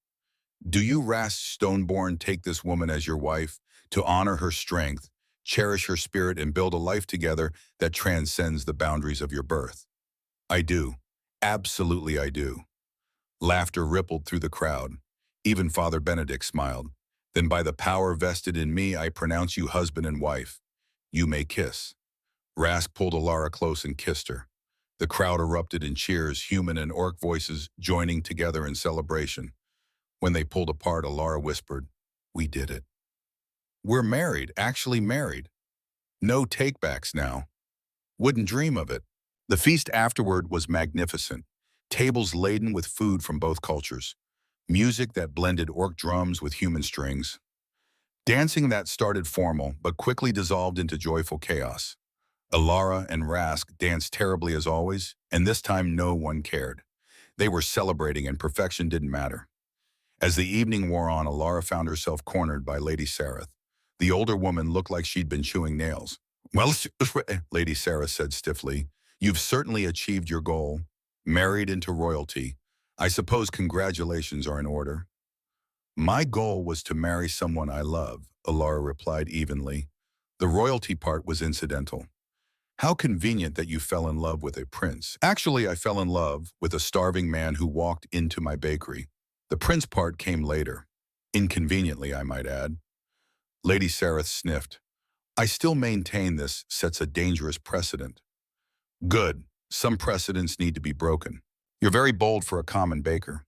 "Do you, Rask Stoneborn, take this woman as your wife, to honor her strength, cherish her spirit, and build a life together that transcends the boundaries of your birth?" "I do. Absolutely I do." Laughter rippled through the crowd. Even Father Benedict smiled. "Then by the power vested in me, I pronounce you husband and wife. You may kiss." Rask pulled Alara close and kissed her. The crowd erupted in cheers, human and orc voices joining together in celebration. When they pulled apart, Alara whispered, "We did it. We're married, actually married. No takebacks now. Wouldn't dream of it." The feast afterward was magnificent. Tables laden with food from both cultures. Music that blended orc drums with human strings. Dancing that started formal but quickly dissolved into joyful chaos. Alara and Rask danced terribly as always, and this time no one cared. They were celebrating and perfection didn't matter. As the evening wore on, Alara found herself cornered by Lady Sareth. The older woman looked like she'd been chewing nails. "Well," Lady Sareth said stiffly, You've certainly achieved your goal, married into royalty. I suppose congratulations are in order. My goal was to marry someone I love, Alara replied evenly. The royalty part was incidental. How convenient that you fell in love with a prince. Actually, I fell in love with a starving man who walked into my bakery. The prince part came later. Inconveniently, I might add. Lady Sareth sniffed. I still maintain this sets a dangerous precedent. Good. Some precedents need to be broken. You're very bold for a common baker.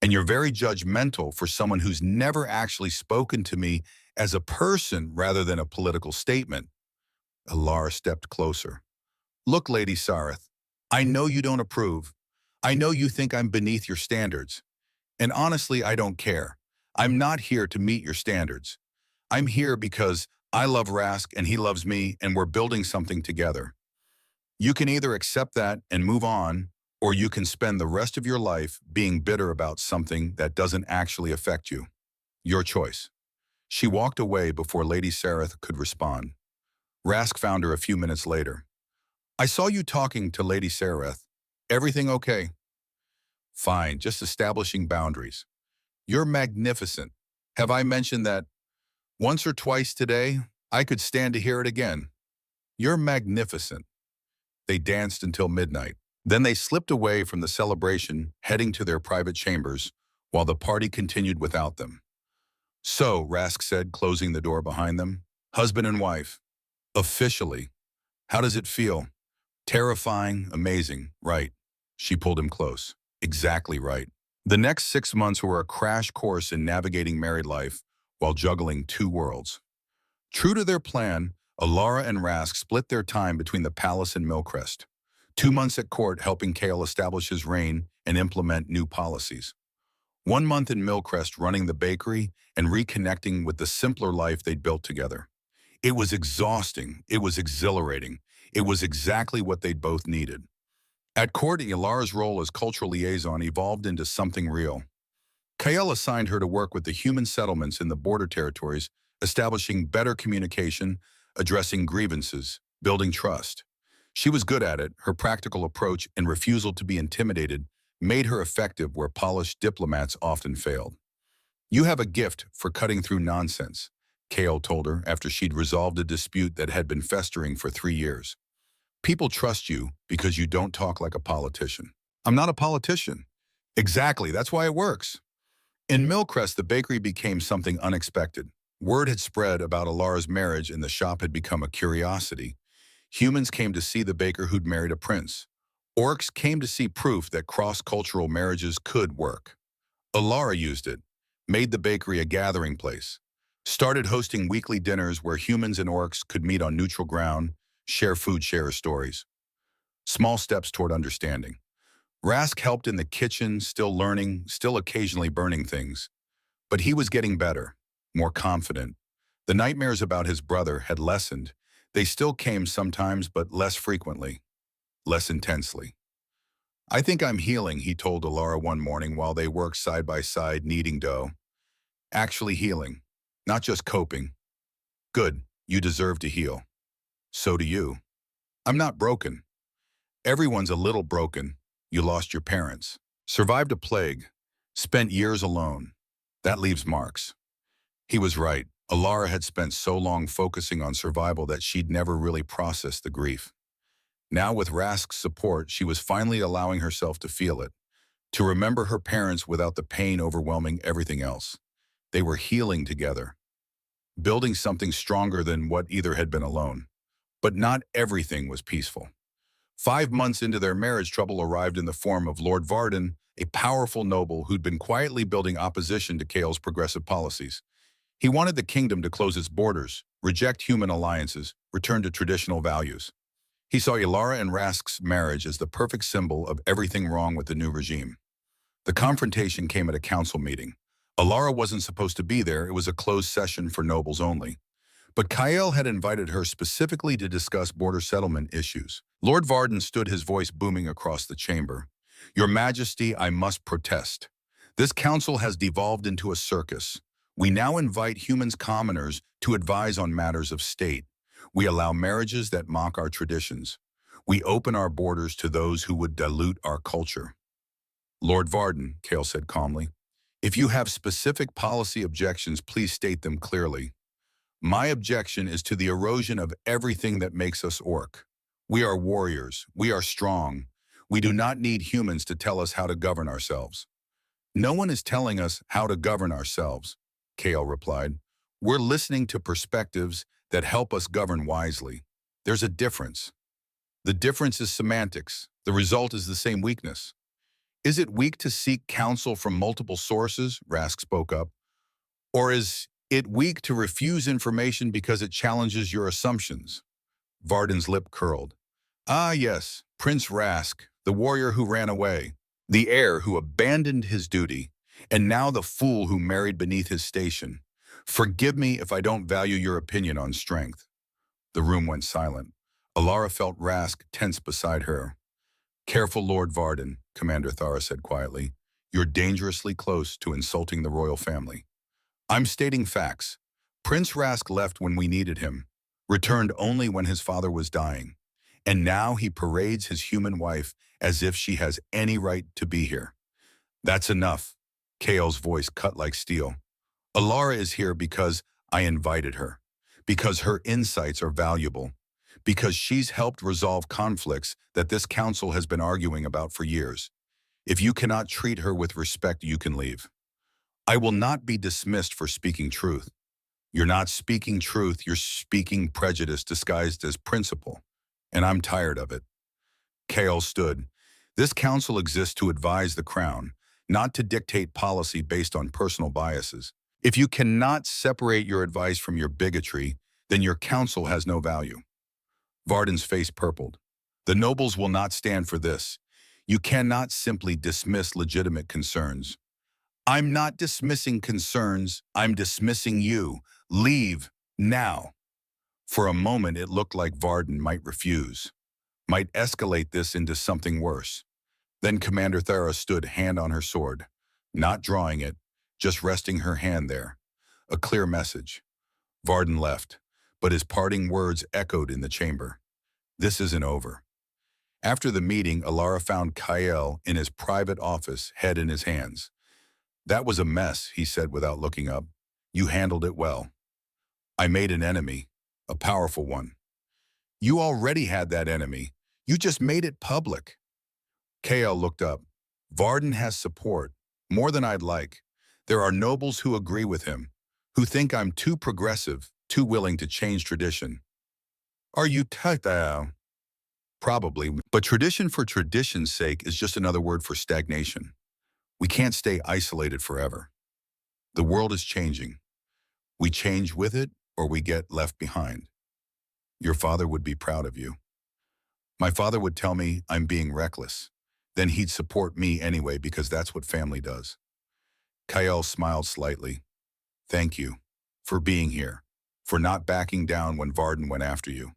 And you're very judgmental for someone who's never actually spoken to me as a person rather than a political statement. Alara stepped closer. Look, Lady Sareth, I know you don't approve. I know you think I'm beneath your standards. And honestly, I don't care. I'm not here to meet your standards. I'm here because I love Rask and he loves me and we're building something together. You can either accept that and move on, or you can spend the rest of your life being bitter about something that doesn't actually affect you. Your choice. She walked away before Lady Sareth could respond. Rask found her a few minutes later. I saw you talking to Lady Sareth. Everything okay? Fine, just establishing boundaries. You're magnificent. Have I mentioned that once or twice today? I could stand to hear it again. You're magnificent. They danced until midnight. Then they slipped away from the celebration, heading to their private chambers, while the party continued without them. So, Rask said, closing the door behind them, husband and wife, officially. How does it feel? Terrifying, amazing, right? She pulled him close. Exactly right. The next 6 months were a crash course in navigating married life while juggling two worlds. True to their plan, Alara and Rask split their time between the palace and Millcrest. 2 months at court helping Kale establish his reign and implement new policies. 1 month in Millcrest running the bakery and reconnecting with the simpler life they'd built together. It was exhausting. It was exhilarating. It was exactly what they'd both needed. At court, Alara's role as cultural liaison evolved into something real. Kael assigned her to work with the human settlements in the border territories, establishing better communication, addressing grievances, building trust. She was good at it. Her practical approach and refusal to be intimidated made her effective where polished diplomats often failed. You have a gift for cutting through nonsense, Kael told her after she'd resolved a dispute that had been festering for 3 years. People trust you because you don't talk like a politician. I'm not a politician. Exactly, that's why it works. In Millcrest, the bakery became something unexpected. Word had spread about Alara's marriage and the shop had become a curiosity. Humans came to see the baker who'd married a prince. Orcs came to see proof that cross-cultural marriages could work. Alara used it, made the bakery a gathering place, started hosting weekly dinners where humans and orcs could meet on neutral ground, share food, share stories. Small steps toward understanding. Rask helped in the kitchen, still learning, still occasionally burning things. But he was getting better, more confident. The nightmares about his brother had lessened. They still came sometimes, but less frequently, less intensely. I think I'm healing, he told Alara one morning while they worked side by side kneading dough. Actually healing, not just coping. Good, you deserve to heal. So do you. I'm not broken. Everyone's a little broken. You lost your parents, survived a plague, spent years alone. That leaves marks. He was right. Alara had spent so long focusing on survival that she'd never really processed the grief. Now with Rask's support, she was finally allowing herself to feel it, to remember her parents without the pain overwhelming everything else. They were healing together, building something stronger than what either had been alone. But not everything was peaceful. 5 months into their marriage, trouble arrived in the form of Lord Varden, a powerful noble who'd been quietly building opposition to Kael's progressive policies. He wanted the kingdom to close its borders, reject human alliances, return to traditional values. He saw Alara and Rask's marriage as the perfect symbol of everything wrong with the new regime. The confrontation came at a council meeting. Alara wasn't supposed to be there. It was a closed session for nobles only. But Kael had invited her specifically to discuss border settlement issues. Lord Varden stood, his voice booming across the chamber. Your Majesty, I must protest. This council has devolved into a circus. We now invite humans commoners to advise on matters of state. We allow marriages that mock our traditions. We open our borders to those who would dilute our culture. Lord Varden, Kale said calmly, if you have specific policy objections, please state them clearly. My objection is to the erosion of everything that makes us orc. We are warriors. We are strong. We do not need humans to tell us how to govern ourselves. No one is telling us how to govern ourselves, Kale replied. We're listening to perspectives that help us govern wisely. There's a difference. The difference is semantics. The result is the same weakness. Is it weak to seek counsel from multiple sources? Rask spoke up. Or is it weak to refuse information because it challenges your assumptions? Varden's lip curled. Ah, yes, Prince Rask, the warrior who ran away, the heir who abandoned his duty, and now the fool who married beneath his station. Forgive me if I don't value your opinion on strength. The room went silent. Alara felt Rask tense beside her. Careful, Lord Varden, Commander Thara said quietly. You're dangerously close to insulting the royal family. I'm stating facts. Prince Rask left when we needed him, returned only when his father was dying, and now he parades his human wife as if she has any right to be here. That's enough. Kale's voice cut like steel. Alara is here because I invited her, because her insights are valuable, because she's helped resolve conflicts that this council has been arguing about for years. If you cannot treat her with respect, you can leave. I will not be dismissed for speaking truth. You're not speaking truth, you're speaking prejudice disguised as principle, and I'm tired of it. Kale stood. This council exists to advise the crown, not to dictate policy based on personal biases. If you cannot separate your advice from your bigotry, then your counsel has no value. Varden's face purpled. The nobles will not stand for this. You cannot simply dismiss legitimate concerns. I'm not dismissing concerns, I'm dismissing you. Leave, now. For a moment it looked like Varden might refuse, might escalate this into something worse. Then Commander Thara stood, hand on her sword, not drawing it, just resting her hand there. A clear message. Varden left, but his parting words echoed in the chamber. This isn't over. After the meeting, Alara found Kael in his private office, head in his hands. That was a mess, he said without looking up. You handled it well. I made an enemy, a powerful one. You already had that enemy. You just made it public. Kael looked up. Varden has support, more than I'd like. There are nobles who agree with him, who think I'm too progressive, too willing to change tradition. Are you tata? Probably, but tradition for tradition's sake is just another word for stagnation. We can't stay isolated forever. The world is changing. We change with it or we get left behind. Your father would be proud of you. My father would tell me I'm being reckless. Then he'd support me anyway because that's what family does. Kael smiled slightly. Thank you for being here, for not backing down when Varden went after you.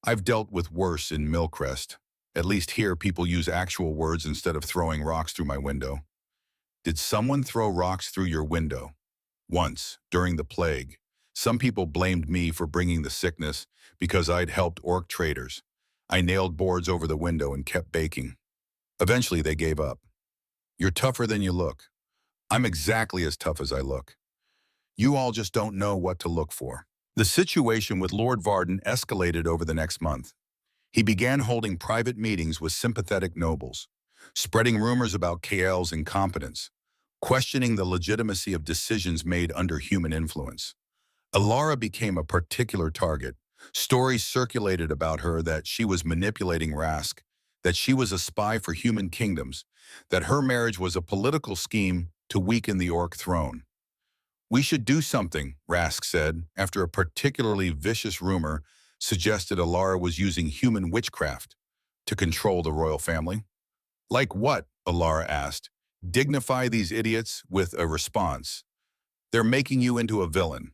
I've dealt with worse in Millcrest. At least here people use actual words instead of throwing rocks through my window. Did someone throw rocks through your window? Once, during the plague, some people blamed me for bringing the sickness because I'd helped orc traders. I nailed boards over the window and kept baking. Eventually they gave up. You're tougher than you look. I'm exactly as tough as I look. You all just don't know what to look for. The situation with Lord Varden escalated over the next month. He began holding private meetings with sympathetic nobles, spreading rumors about Kael's incompetence, questioning the legitimacy of decisions made under human influence. Alara became a particular target. Stories circulated about her that she was manipulating Rask, that she was a spy for human kingdoms, that her marriage was a political scheme to weaken the orc throne. We should do something, Rask said, after a particularly vicious rumor suggested Alara was using human witchcraft to control the royal family. Like what? Alara asked. Dignify these idiots with a response. They're making you into a villain.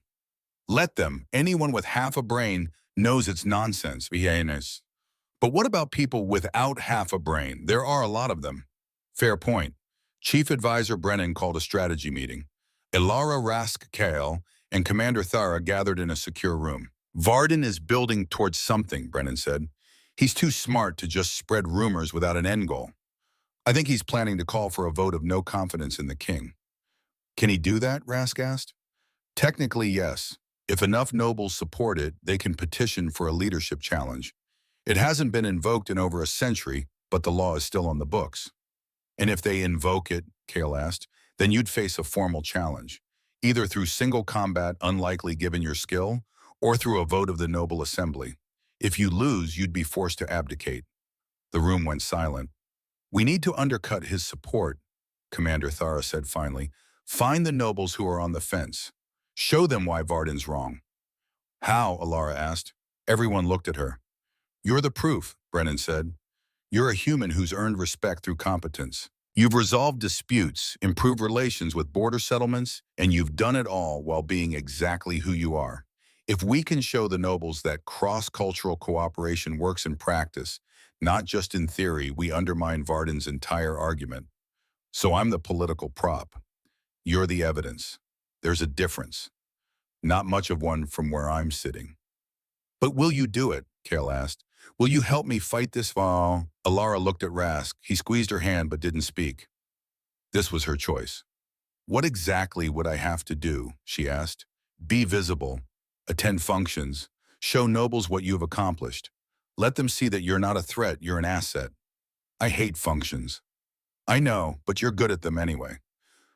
Let them. Anyone with half a brain knows it's nonsense, Viennas. But what about people without half a brain? There are a lot of them. Fair point. Chief Advisor Brennan called a strategy meeting. Alara, Rask, Kael, and Commander Thara gathered in a secure room. Varden is building towards something, Brennan said. He's too smart to just spread rumors without an end goal. I think he's planning to call for a vote of no confidence in the king. Can he do that? Rask asked. Technically, yes. If enough nobles support it, they can petition for a leadership challenge. It hasn't been invoked in over a century, but the law is still on the books. And if they invoke it, Kale asked, then you'd face a formal challenge, either through single combat, unlikely given your skill, or through a vote of the noble assembly. If you lose, you'd be forced to abdicate. The room went silent. We need to undercut his support, Commander Thara said finally. Find the nobles who are on the fence. Show them why Varden's wrong. How? Alara asked. Everyone looked at her. You're the proof, Brennan said. You're a human who's earned respect through competence. You've resolved disputes, improved relations with border settlements, and you've done it all while being exactly who you are. If we can show the nobles that cross-cultural cooperation works in practice, not just in theory, we undermine Varden's entire argument. So I'm the political prop. You're the evidence. There's a difference. Not much of one from where I'm sitting. But will you do it? Kale asked. Will you help me fight this vow? Alara looked at Rask. He squeezed her hand but didn't speak. This was her choice. What exactly would I have to do? She asked. Be visible. Attend functions. Show nobles what you've accomplished. Let them see that you're not a threat, you're an asset. I hate functions. I know, but you're good at them anyway.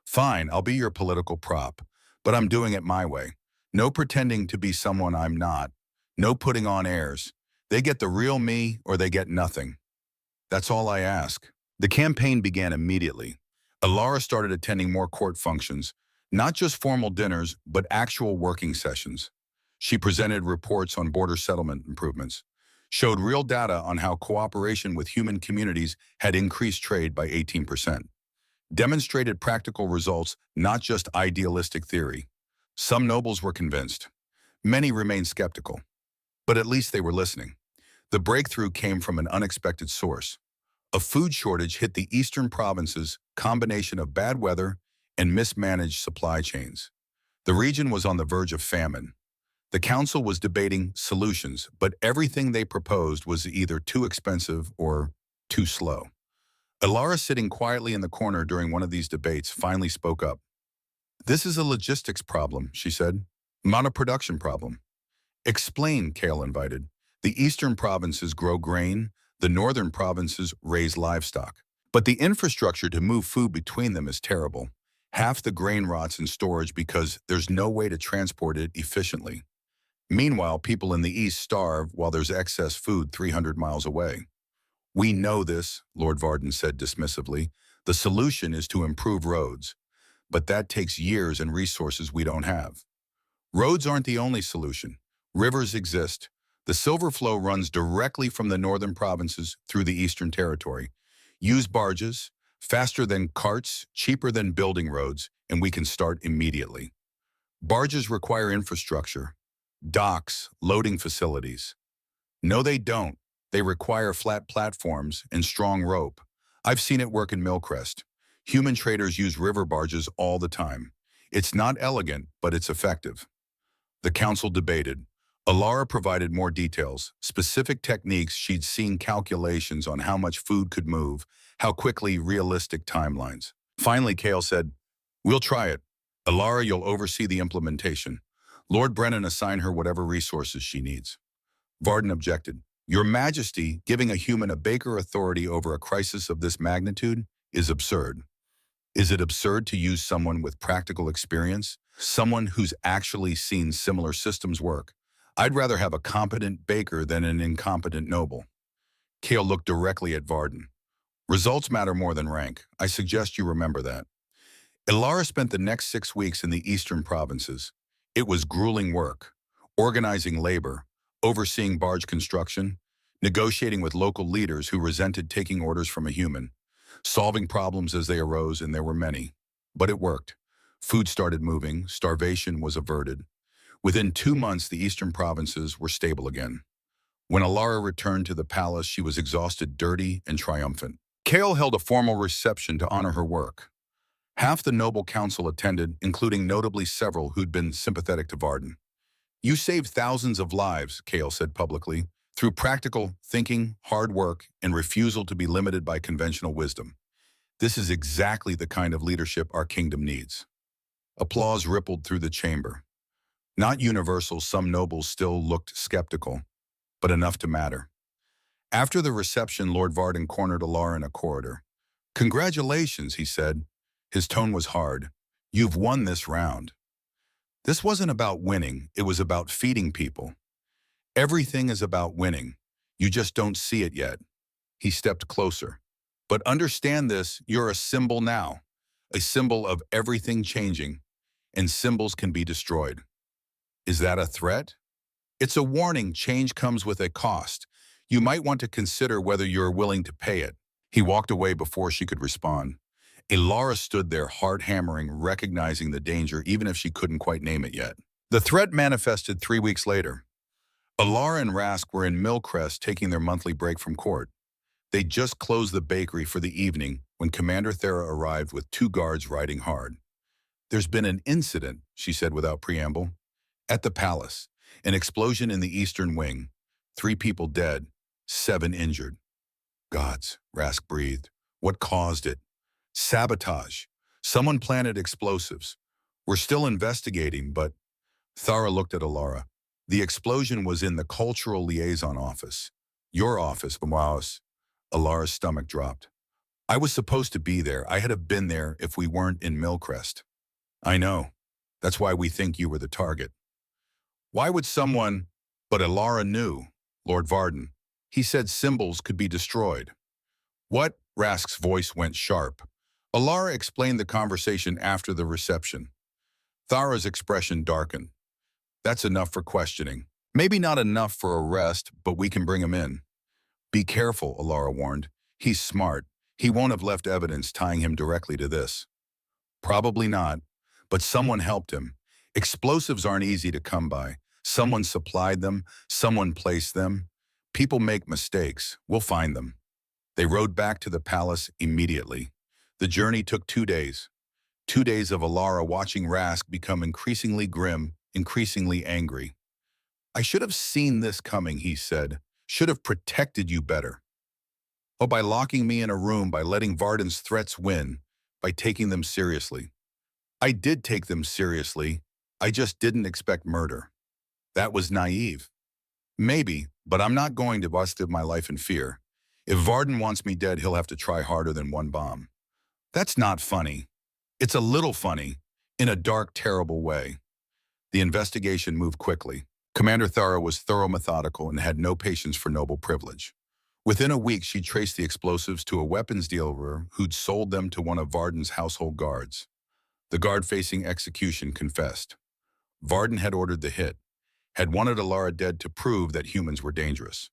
Fine, I'll be your political prop, but I'm doing it my way. No pretending to be someone I'm not. No putting on airs. They get the real me or they get nothing. That's all I ask. The campaign began immediately. Alara started attending more court functions, not just formal dinners, but actual working sessions. She presented reports on border settlement improvements, showed real data on how cooperation with human communities had increased trade by 18%, demonstrated practical results, not just idealistic theory. Some nobles were convinced. Many remained skeptical. But at least they were listening. The breakthrough came from an unexpected source. A food shortage hit the eastern provinces, combination of bad weather and mismanaged supply chains. The region was on the verge of famine. The council was debating solutions, but everything they proposed was either too expensive or too slow. Alara, sitting quietly in the corner during one of these debates, finally spoke up. This is a logistics problem, she said, not a production problem. Explain, Kale invited. The eastern provinces grow grain, the northern provinces raise livestock. But the infrastructure to move food between them is terrible. Half the grain rots in storage because there's no way to transport it efficiently. Meanwhile, people in the east starve while there's excess food 300 miles away. We know this, Lord Varden said dismissively. The solution is to improve roads. But that takes years and resources we don't have. Roads aren't the only solution. Rivers exist. The Silver Flow runs directly from the northern provinces through the eastern territory. Use barges, faster than carts, cheaper than building roads, and we can start immediately. Barges require infrastructure, docks, loading facilities. No, they don't. They require flat platforms and strong rope. I've seen it work in Millcrest. Human traders use river barges all the time. It's not elegant, but it's effective. The council debated. Alara provided more details, specific techniques she'd seen, calculations on how much food could move, how quickly, realistic timelines. Finally, Kale said, We'll try it. Alara, you'll oversee the implementation. Lord Brennan assign her whatever resources she needs. Varden objected. Your Majesty, giving a human a baker authority over a crisis of this magnitude is absurd. Is it absurd to use someone with practical experience, someone who's actually seen similar systems work? I'd rather have a competent baker than an incompetent noble. Kale looked directly at Varden. Results matter more than rank. I suggest you remember that. Alara spent the next 6 weeks in the eastern provinces. It was grueling work, organizing labor, overseeing barge construction, negotiating with local leaders who resented taking orders from a human, solving problems as they arose, and there were many. But it worked. Food started moving, starvation was averted. Within 2 months, the eastern provinces were stable again. When Alara returned to the palace, she was exhausted, dirty, and triumphant. Kale held a formal reception to honor her work. Half the noble council attended, including notably several who'd been sympathetic to Varden. You saved thousands of lives, Kale said publicly, through practical thinking, hard work, and refusal to be limited by conventional wisdom. This is exactly the kind of leadership our kingdom needs. Applause rippled through the chamber. Not universal, some nobles still looked skeptical, but enough to matter. After the reception, Lord Varden cornered Alara in a corridor. "Congratulations," he said. His tone was hard. "You've won this round." This wasn't about winning, it was about feeding people. Everything is about winning. You just don't see it yet. He stepped closer. "But understand this, you're a symbol now. A symbol of everything changing, and symbols can be destroyed." "Is that a threat?" "It's a warning. Change comes with a cost. You might want to consider whether you're willing to pay it." He walked away before she could respond. Alara stood there, heart hammering, recognizing the danger even if she couldn't quite name it yet. The threat manifested 3 weeks later. Alara and Rask were in Millcrest taking their monthly break from court. They'd just closed the bakery for the evening when Commander Thera arrived with 2 guards riding hard. "There's been an incident," she said without preamble. "At the palace. An explosion in the eastern wing. 3 people dead, 7 injured." "Gods," Rask breathed. "What caused it?" "Sabotage. Someone planted explosives. We're still investigating, but..." Thara looked at Alara. "The explosion was in the Cultural Liaison office. Your office, Mouse." Alara's stomach dropped. "I was supposed to be there. I had have been there if we weren't in Millcrest." "I know. That's why we think you were the target." "Why would someone..." But Alara knew. Lord Varden. He said symbols could be destroyed. "What?" Rask's voice went sharp. Alara explained the conversation after the reception. Thara's expression darkened. "That's enough for questioning. Maybe not enough for arrest, but we can bring him in." "Be careful," Alara warned. "He's smart. He won't have left evidence tying him directly to this." "Probably not, but someone helped him. Explosives aren't easy to come by. Someone supplied them, someone placed them. People make mistakes. We'll find them." They rode back to the palace immediately. The journey took 2 days. 2 days of Alara watching Rask become increasingly grim, increasingly angry. "I should have seen this coming," he said. "Should have protected you better. Oh, by locking me in a room, by letting Varden's threats win, by taking them seriously." "I did take them seriously. I just didn't expect murder." "That was naive." "Maybe, but I'm not going to bust my life in fear. If Varden wants me dead, he'll have to try harder than 1 bomb." "That's not funny." "It's a little funny, in a dark, terrible way." The investigation moved quickly. Commander Thara was thorough, methodical, and had no patience for noble privilege. Within a week, she traced the explosives to a weapons dealer who'd sold them to one of Varden's household guards. The guard facing execution confessed. Varden had ordered the hit, had wanted Alara dead to prove that humans were dangerous,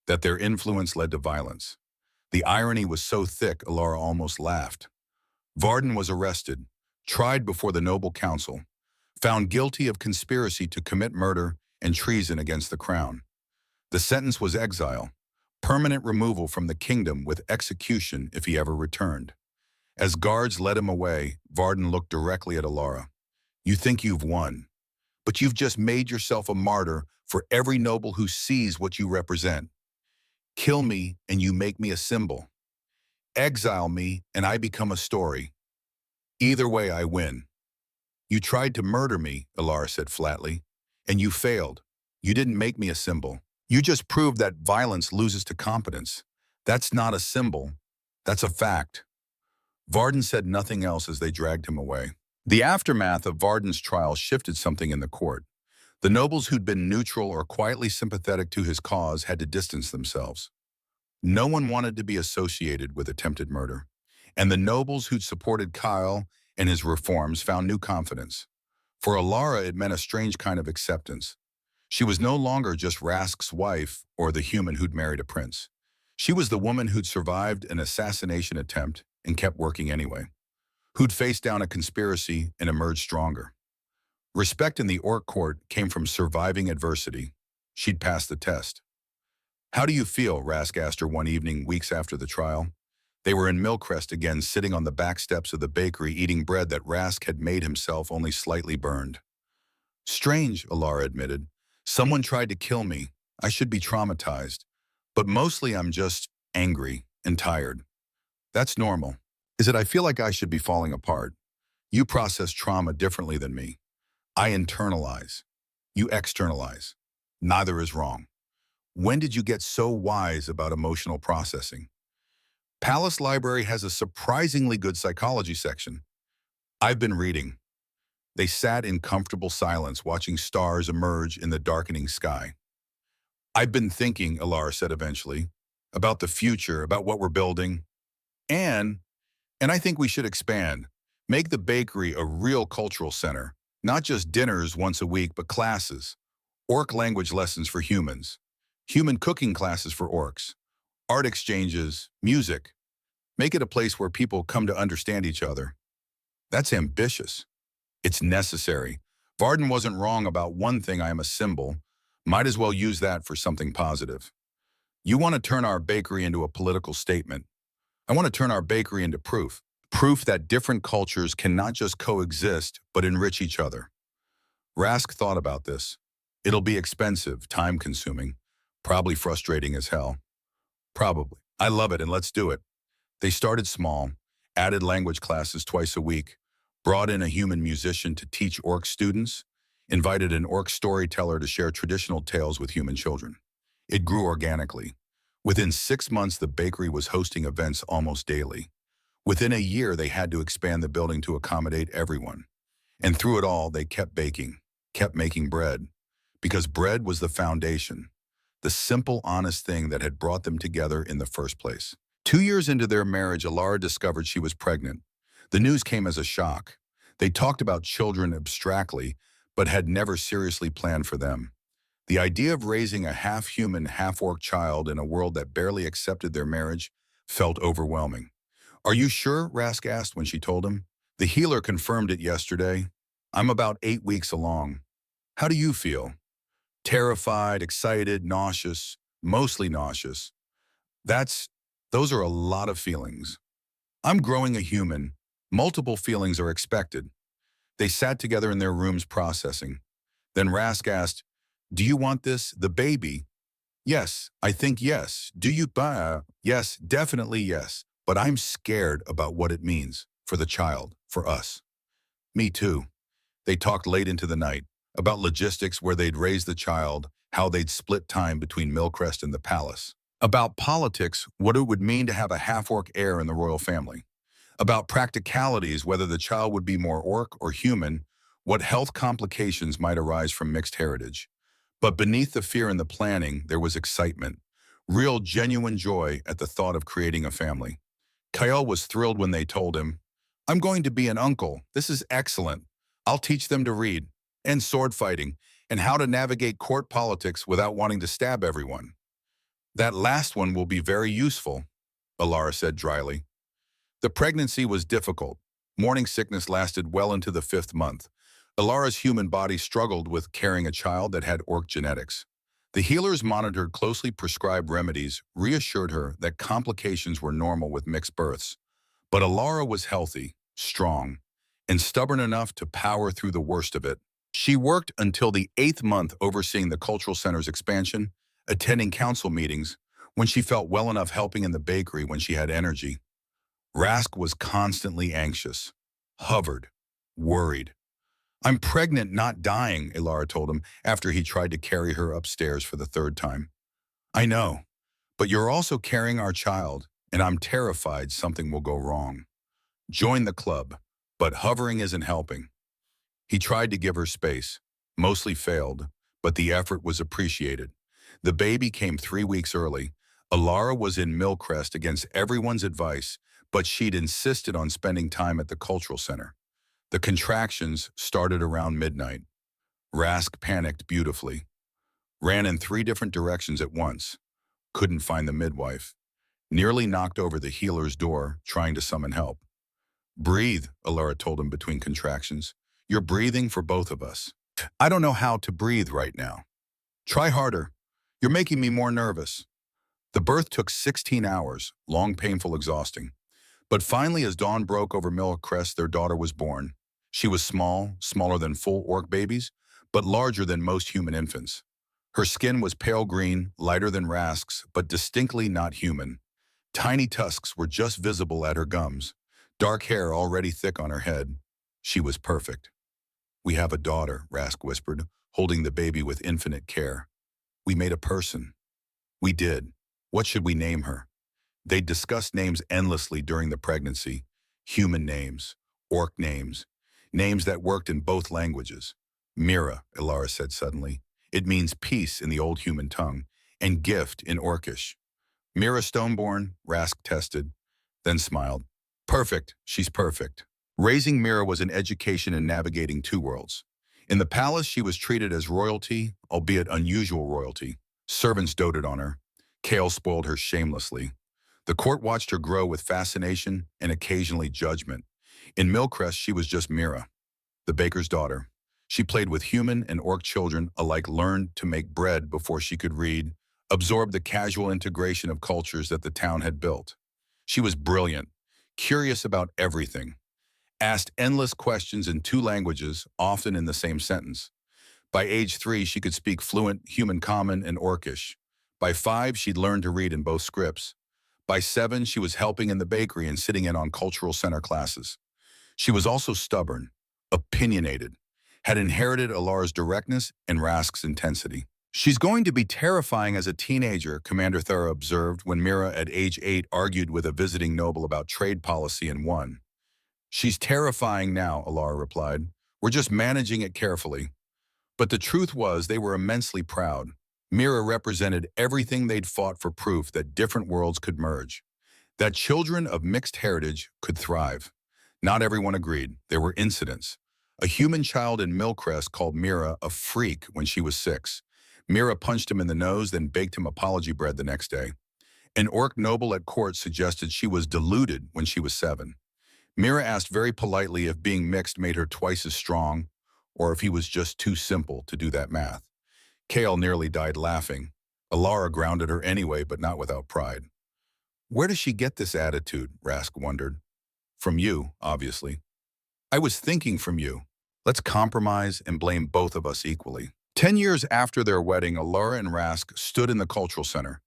that their influence led to violence. The irony was so thick, Alara almost laughed. Varden was arrested, tried before the Noble Council, found guilty of conspiracy to commit murder and treason against the crown. The sentence was exile, permanent removal from the kingdom with execution if he ever returned. As guards led him away, Varden looked directly at Alara. "You think you've won, but you've just made yourself a martyr for every noble who sees what you represent. Kill me and you make me a symbol. Exile me and I become a story. Either way, I win." "You tried to murder me," Alara said flatly, "and you failed. You didn't make me a symbol. You just proved that violence loses to competence. That's not a symbol. That's a fact." Varden said nothing else as they dragged him away. The aftermath of Varden's trial shifted something in the court. The nobles who'd been neutral or quietly sympathetic to his cause had to distance themselves. No one wanted to be associated with attempted murder, and the nobles who'd supported Kyle and his reforms found new confidence. For Alara, it meant a strange kind of acceptance. She was no longer just Rask's wife or the human who'd married a prince. She was the woman who'd survived an assassination attempt and kept working anyway, who'd faced down a conspiracy and emerged stronger. Respect in the Orc court came from surviving adversity. She'd passed the test. "How do you feel?" Rask asked her one evening, weeks after the trial. They were in Millcrest again, sitting on the back steps of the bakery, eating bread that Rask had made himself, only slightly burned. "Strange," Alara admitted. "Someone tried to kill me, I should be traumatized, but mostly I'm just angry and tired. That's normal. Is it I feel like I should be falling apart? You process trauma differently than me. I internalize. You externalize. Neither is wrong. When did you get so wise about emotional processing? Palace Library has a surprisingly good psychology section. I've been reading. They sat in comfortable silence, watching stars emerge in the darkening sky. I've been thinking, Alara said eventually, about the future, about what we're building, and and I think we should expand. Make the bakery a real cultural center, not just dinners once a week, but classes. Orc language lessons for humans, human cooking classes for orcs, art exchanges, music. Make it a place where people come to understand each other. That's ambitious. It's necessary. Varden wasn't wrong about one thing. I am a symbol. Might as well use that for something positive. You want to turn our bakery into a political statement. I want to turn our bakery into proof. Proof that different cultures can not just coexist, but enrich each other. Rask thought about this. It'll be expensive, time-consuming, probably frustrating as hell. Probably. I love it, and let's do it. They started small, added language classes twice a week, brought in a human musician to teach orc students, invited an orc storyteller to share traditional tales with human children. It grew organically. Within 6 months, the bakery was hosting events almost daily. Within a year, they had to expand the building to accommodate everyone. And through it all, they kept baking, kept making bread, because bread was the foundation, the simple, honest thing that had brought them together in the first place. 2 years into their marriage, Alara discovered she was pregnant. The news came as a shock. They talked about children abstractly, but had never seriously planned for them. The idea of raising a half-human, half-orc child in a world that barely accepted their marriage felt overwhelming. Are you sure? Rask asked when she told him. The healer confirmed it yesterday. I'm about 8 weeks along. How do you feel? Terrified, excited, nauseous, mostly nauseous. Those are a lot of feelings. I'm growing a human. Multiple feelings are expected. They sat together in their rooms processing. Then Rask asked, do you want this, the baby? Yes, I think yes. Do you? Yes, definitely yes. But I'm scared about what it means for the child, for us. Me too. They talked late into the night about logistics, where they'd raise the child, how they'd split time between Millcrest and the palace. About politics, what it would mean to have a half-orc heir in the royal family. About practicalities, whether the child would be more orc or human, what health complications might arise from mixed heritage. But beneath the fear and the planning, there was excitement, real genuine joy at the thought of creating a family. Kyle was thrilled when they told him, I'm going to be an uncle. This is excellent. I'll teach them to read, and sword fighting, and how to navigate court politics without wanting to stab everyone. That last one will be very useful, Alara said dryly. The pregnancy was difficult. Morning sickness lasted well into the 5th month. Alara's human body struggled with carrying a child that had orc genetics. The healers monitored closely prescribed remedies, reassured her that complications were normal with mixed births. But Alara was healthy, strong, and stubborn enough to power through the worst of it. She worked until the 8th month overseeing the cultural center's expansion, attending council meetings, when she felt well enough helping in the bakery when she had energy. Rask was constantly anxious, hovered, worried. I'm pregnant, not dying, Alara told him after he tried to carry her upstairs for the 3rd time. I know, but you're also carrying our child, and I'm terrified something will go wrong. Join the club, but hovering isn't helping. He tried to give her space, mostly failed, but the effort was appreciated. The baby came 3 weeks early. Alara was in Millcrest against everyone's advice, but she'd insisted on spending time at the cultural center. The contractions started around midnight. Rask panicked beautifully. Ran in 3 different directions at once. Couldn't find the midwife. Nearly knocked over the healer's door, trying to summon help. Breathe, Alara told him between contractions. You're breathing for both of us. I don't know how to breathe right now. Try harder. You're making me more nervous. The birth took 16 hours, long, painful, exhausting. But finally, as dawn broke over Millcrest, their daughter was born. She was small, smaller than full orc babies, but larger than most human infants. Her skin was pale green, lighter than Rask's, but distinctly not human. Tiny tusks were just visible at her gums, dark hair already thick on her head. She was perfect. "We have a daughter," Rask whispered, holding the baby with infinite care. "We made a person." "We did. What should we name her?" They discussed names endlessly during the pregnancy. Human names, orc names, names that worked in both languages. "Mira," Ilara said suddenly. "It means peace in the old human tongue, and gift in Orcish." "Mira Stoneborn," Rask tested, then smiled. "Perfect, she's perfect." Raising Mira was an education in navigating two worlds. In the palace, she was treated as royalty, albeit unusual royalty. Servants doted on her. Kale spoiled her shamelessly. The court watched her grow with fascination and occasionally judgment. In Millcrest, she was just Mira, the baker's daughter. She played with human and orc children alike, learned to make bread before she could read, absorbed the casual integration of cultures that the town had built. She was brilliant, curious about everything, asked endless questions in two languages, often in the same sentence. By age 3, she could speak fluent Human Common and Orcish. By 5, she'd learned to read in both scripts. By 7, she was helping in the bakery and sitting in on cultural center classes. She was also stubborn, opinionated, had inherited Alara's directness and Rask's intensity. "She's going to be terrifying as a teenager," Commander Thera observed when Mira at age 8 argued with a visiting noble about trade policy and won. "She's terrifying now," Alara replied. "We're just managing it carefully." But the truth was they were immensely proud. Mira represented everything they'd fought for, proof that different worlds could merge, that children of mixed heritage could thrive. Not everyone agreed. There were incidents. A human child in Millcrest called Mira a freak when she was 6. Mira punched him in the nose, then baked him apology bread the next day. An orc noble at court suggested she was deluded when she was 7. Mira asked very politely if being mixed made her twice as strong, or if he was just too simple to do that math. Kale nearly died laughing. Alara grounded her anyway, but not without pride. "Where does she get this attitude?" Rask wondered. "From you, obviously." "I was thinking from you. Let's compromise and blame both of us equally." 10 years after their wedding, Alara and Rask stood in the cultural center.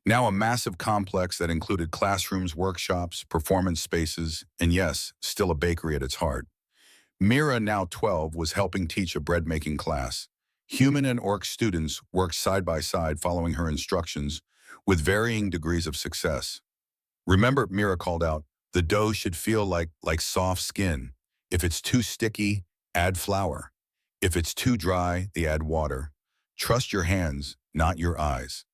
Now a massive complex that included classrooms, workshops, performance spaces, and yes, still a bakery at its heart. Mira, now 12, was helping teach a bread-making class. Human and orc students worked side by side following her instructions with varying degrees of success. "Remember," Mira called out, "the dough should feel like soft skin. If it's too sticky, add flour. If it's too dry, they add water. Trust your hands, not your eyes."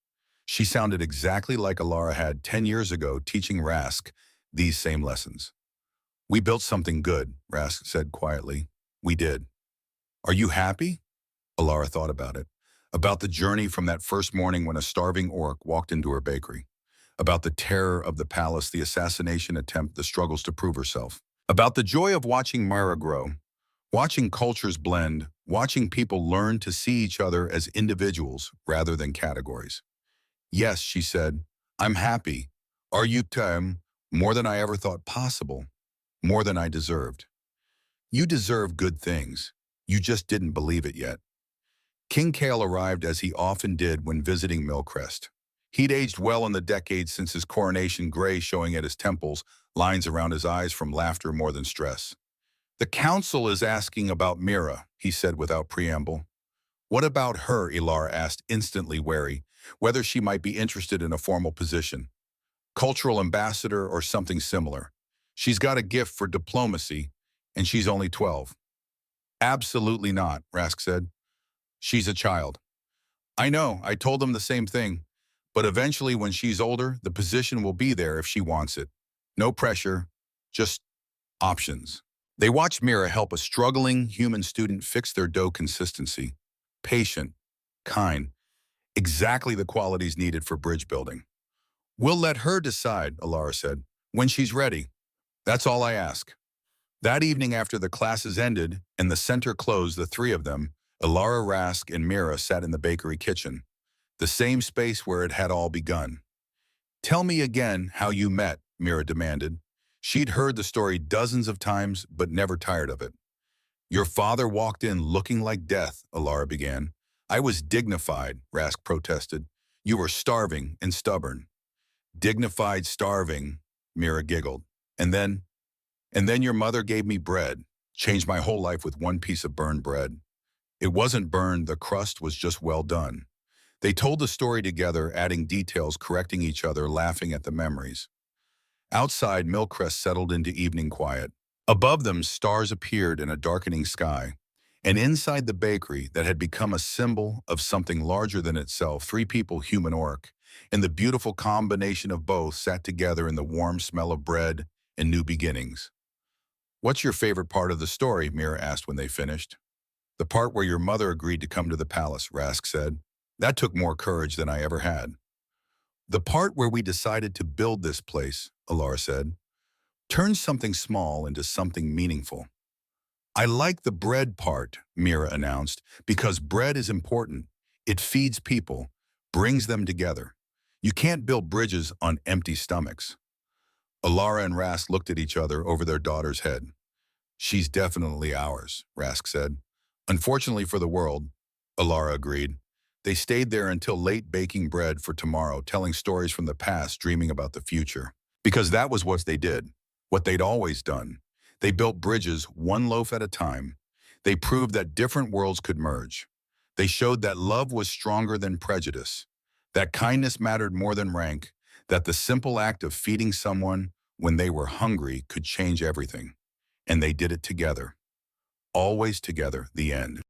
She sounded exactly like Alara had 10 years ago teaching Rask these same lessons. "We built something good," Rask said quietly. "We did." "Are you happy?" Alara thought about it. About the journey from that first morning when a starving orc walked into her bakery. About the terror of the palace, the assassination attempt, the struggles to prove herself. About the joy of watching Myra grow, watching cultures blend, watching people learn to see each other as individuals rather than categories. "Yes," she said, "I'm happy. Are you, Tim? More than I ever thought possible. More than I deserved." "You deserve good things. You just didn't believe it yet." King Kale arrived as he often did when visiting Millcrest. He'd aged well in the decades since his coronation, gray showing at his temples, lines around his eyes from laughter more than stress. "The council is asking about Mira," he said without preamble. "What about her?" Ilara asked, instantly wary, whether she might be interested in a formal position. "Cultural ambassador or something similar. She's got a gift for diplomacy, and she's only 12. "Absolutely not," Rask said. "She's a child." "I know, I told them the same thing. But eventually, when she's older, the position will be there if she wants it. No pressure, just options." They watched Mira help a struggling human student fix their dough consistency. Patient, kind, exactly the qualities needed for bridge building. "We'll let her decide," Alara said, "when she's ready. That's all I ask." That evening, after the classes ended and the center closed, the three of them, Alara, Rask, and Mira, sat in the bakery kitchen, the same space where it had all begun. "Tell me again how you met," Mira demanded. She'd heard the story dozens of times, but never tired of it. "Your father walked in looking like death," Alara began. I was dignified, Rask protested. You were starving and stubborn. Dignified, starving, Mira giggled. And then, and then your mother gave me bread, changed my whole life with one piece of burned bread. It wasn't burned, the crust was just well done. They told the story together, adding details, correcting each other, laughing at the memories. Outside, Millcrest settled into evening quiet. Above them, stars appeared in a darkening sky. And inside the bakery that had become a symbol of something larger than itself, three people, human orc, and the beautiful combination of both sat together in the warm smell of bread and new beginnings. What's your favorite part of the story? Mira asked when they finished. The part where your mother agreed to come to the palace, Rask said. That took more courage than I ever had. The part where we decided to build this place, Alara said, turn something small into something meaningful. I like the bread part, Mira announced, because bread is important. It feeds people, brings them together. You can't build bridges on empty stomachs. Alara and Rask looked at each other over their daughter's head. She's definitely ours, Rask said. Unfortunately for the world, Alara agreed. They stayed there until late, baking bread for tomorrow, telling stories from the past, dreaming about the future. Because that was what they did, what they'd always done. They built bridges one loaf at a time. They proved that different worlds could merge. They showed that love was stronger than prejudice, that kindness mattered more than rank, that the simple act of feeding someone when they were hungry could change everything. And they did it together. Always together, the end.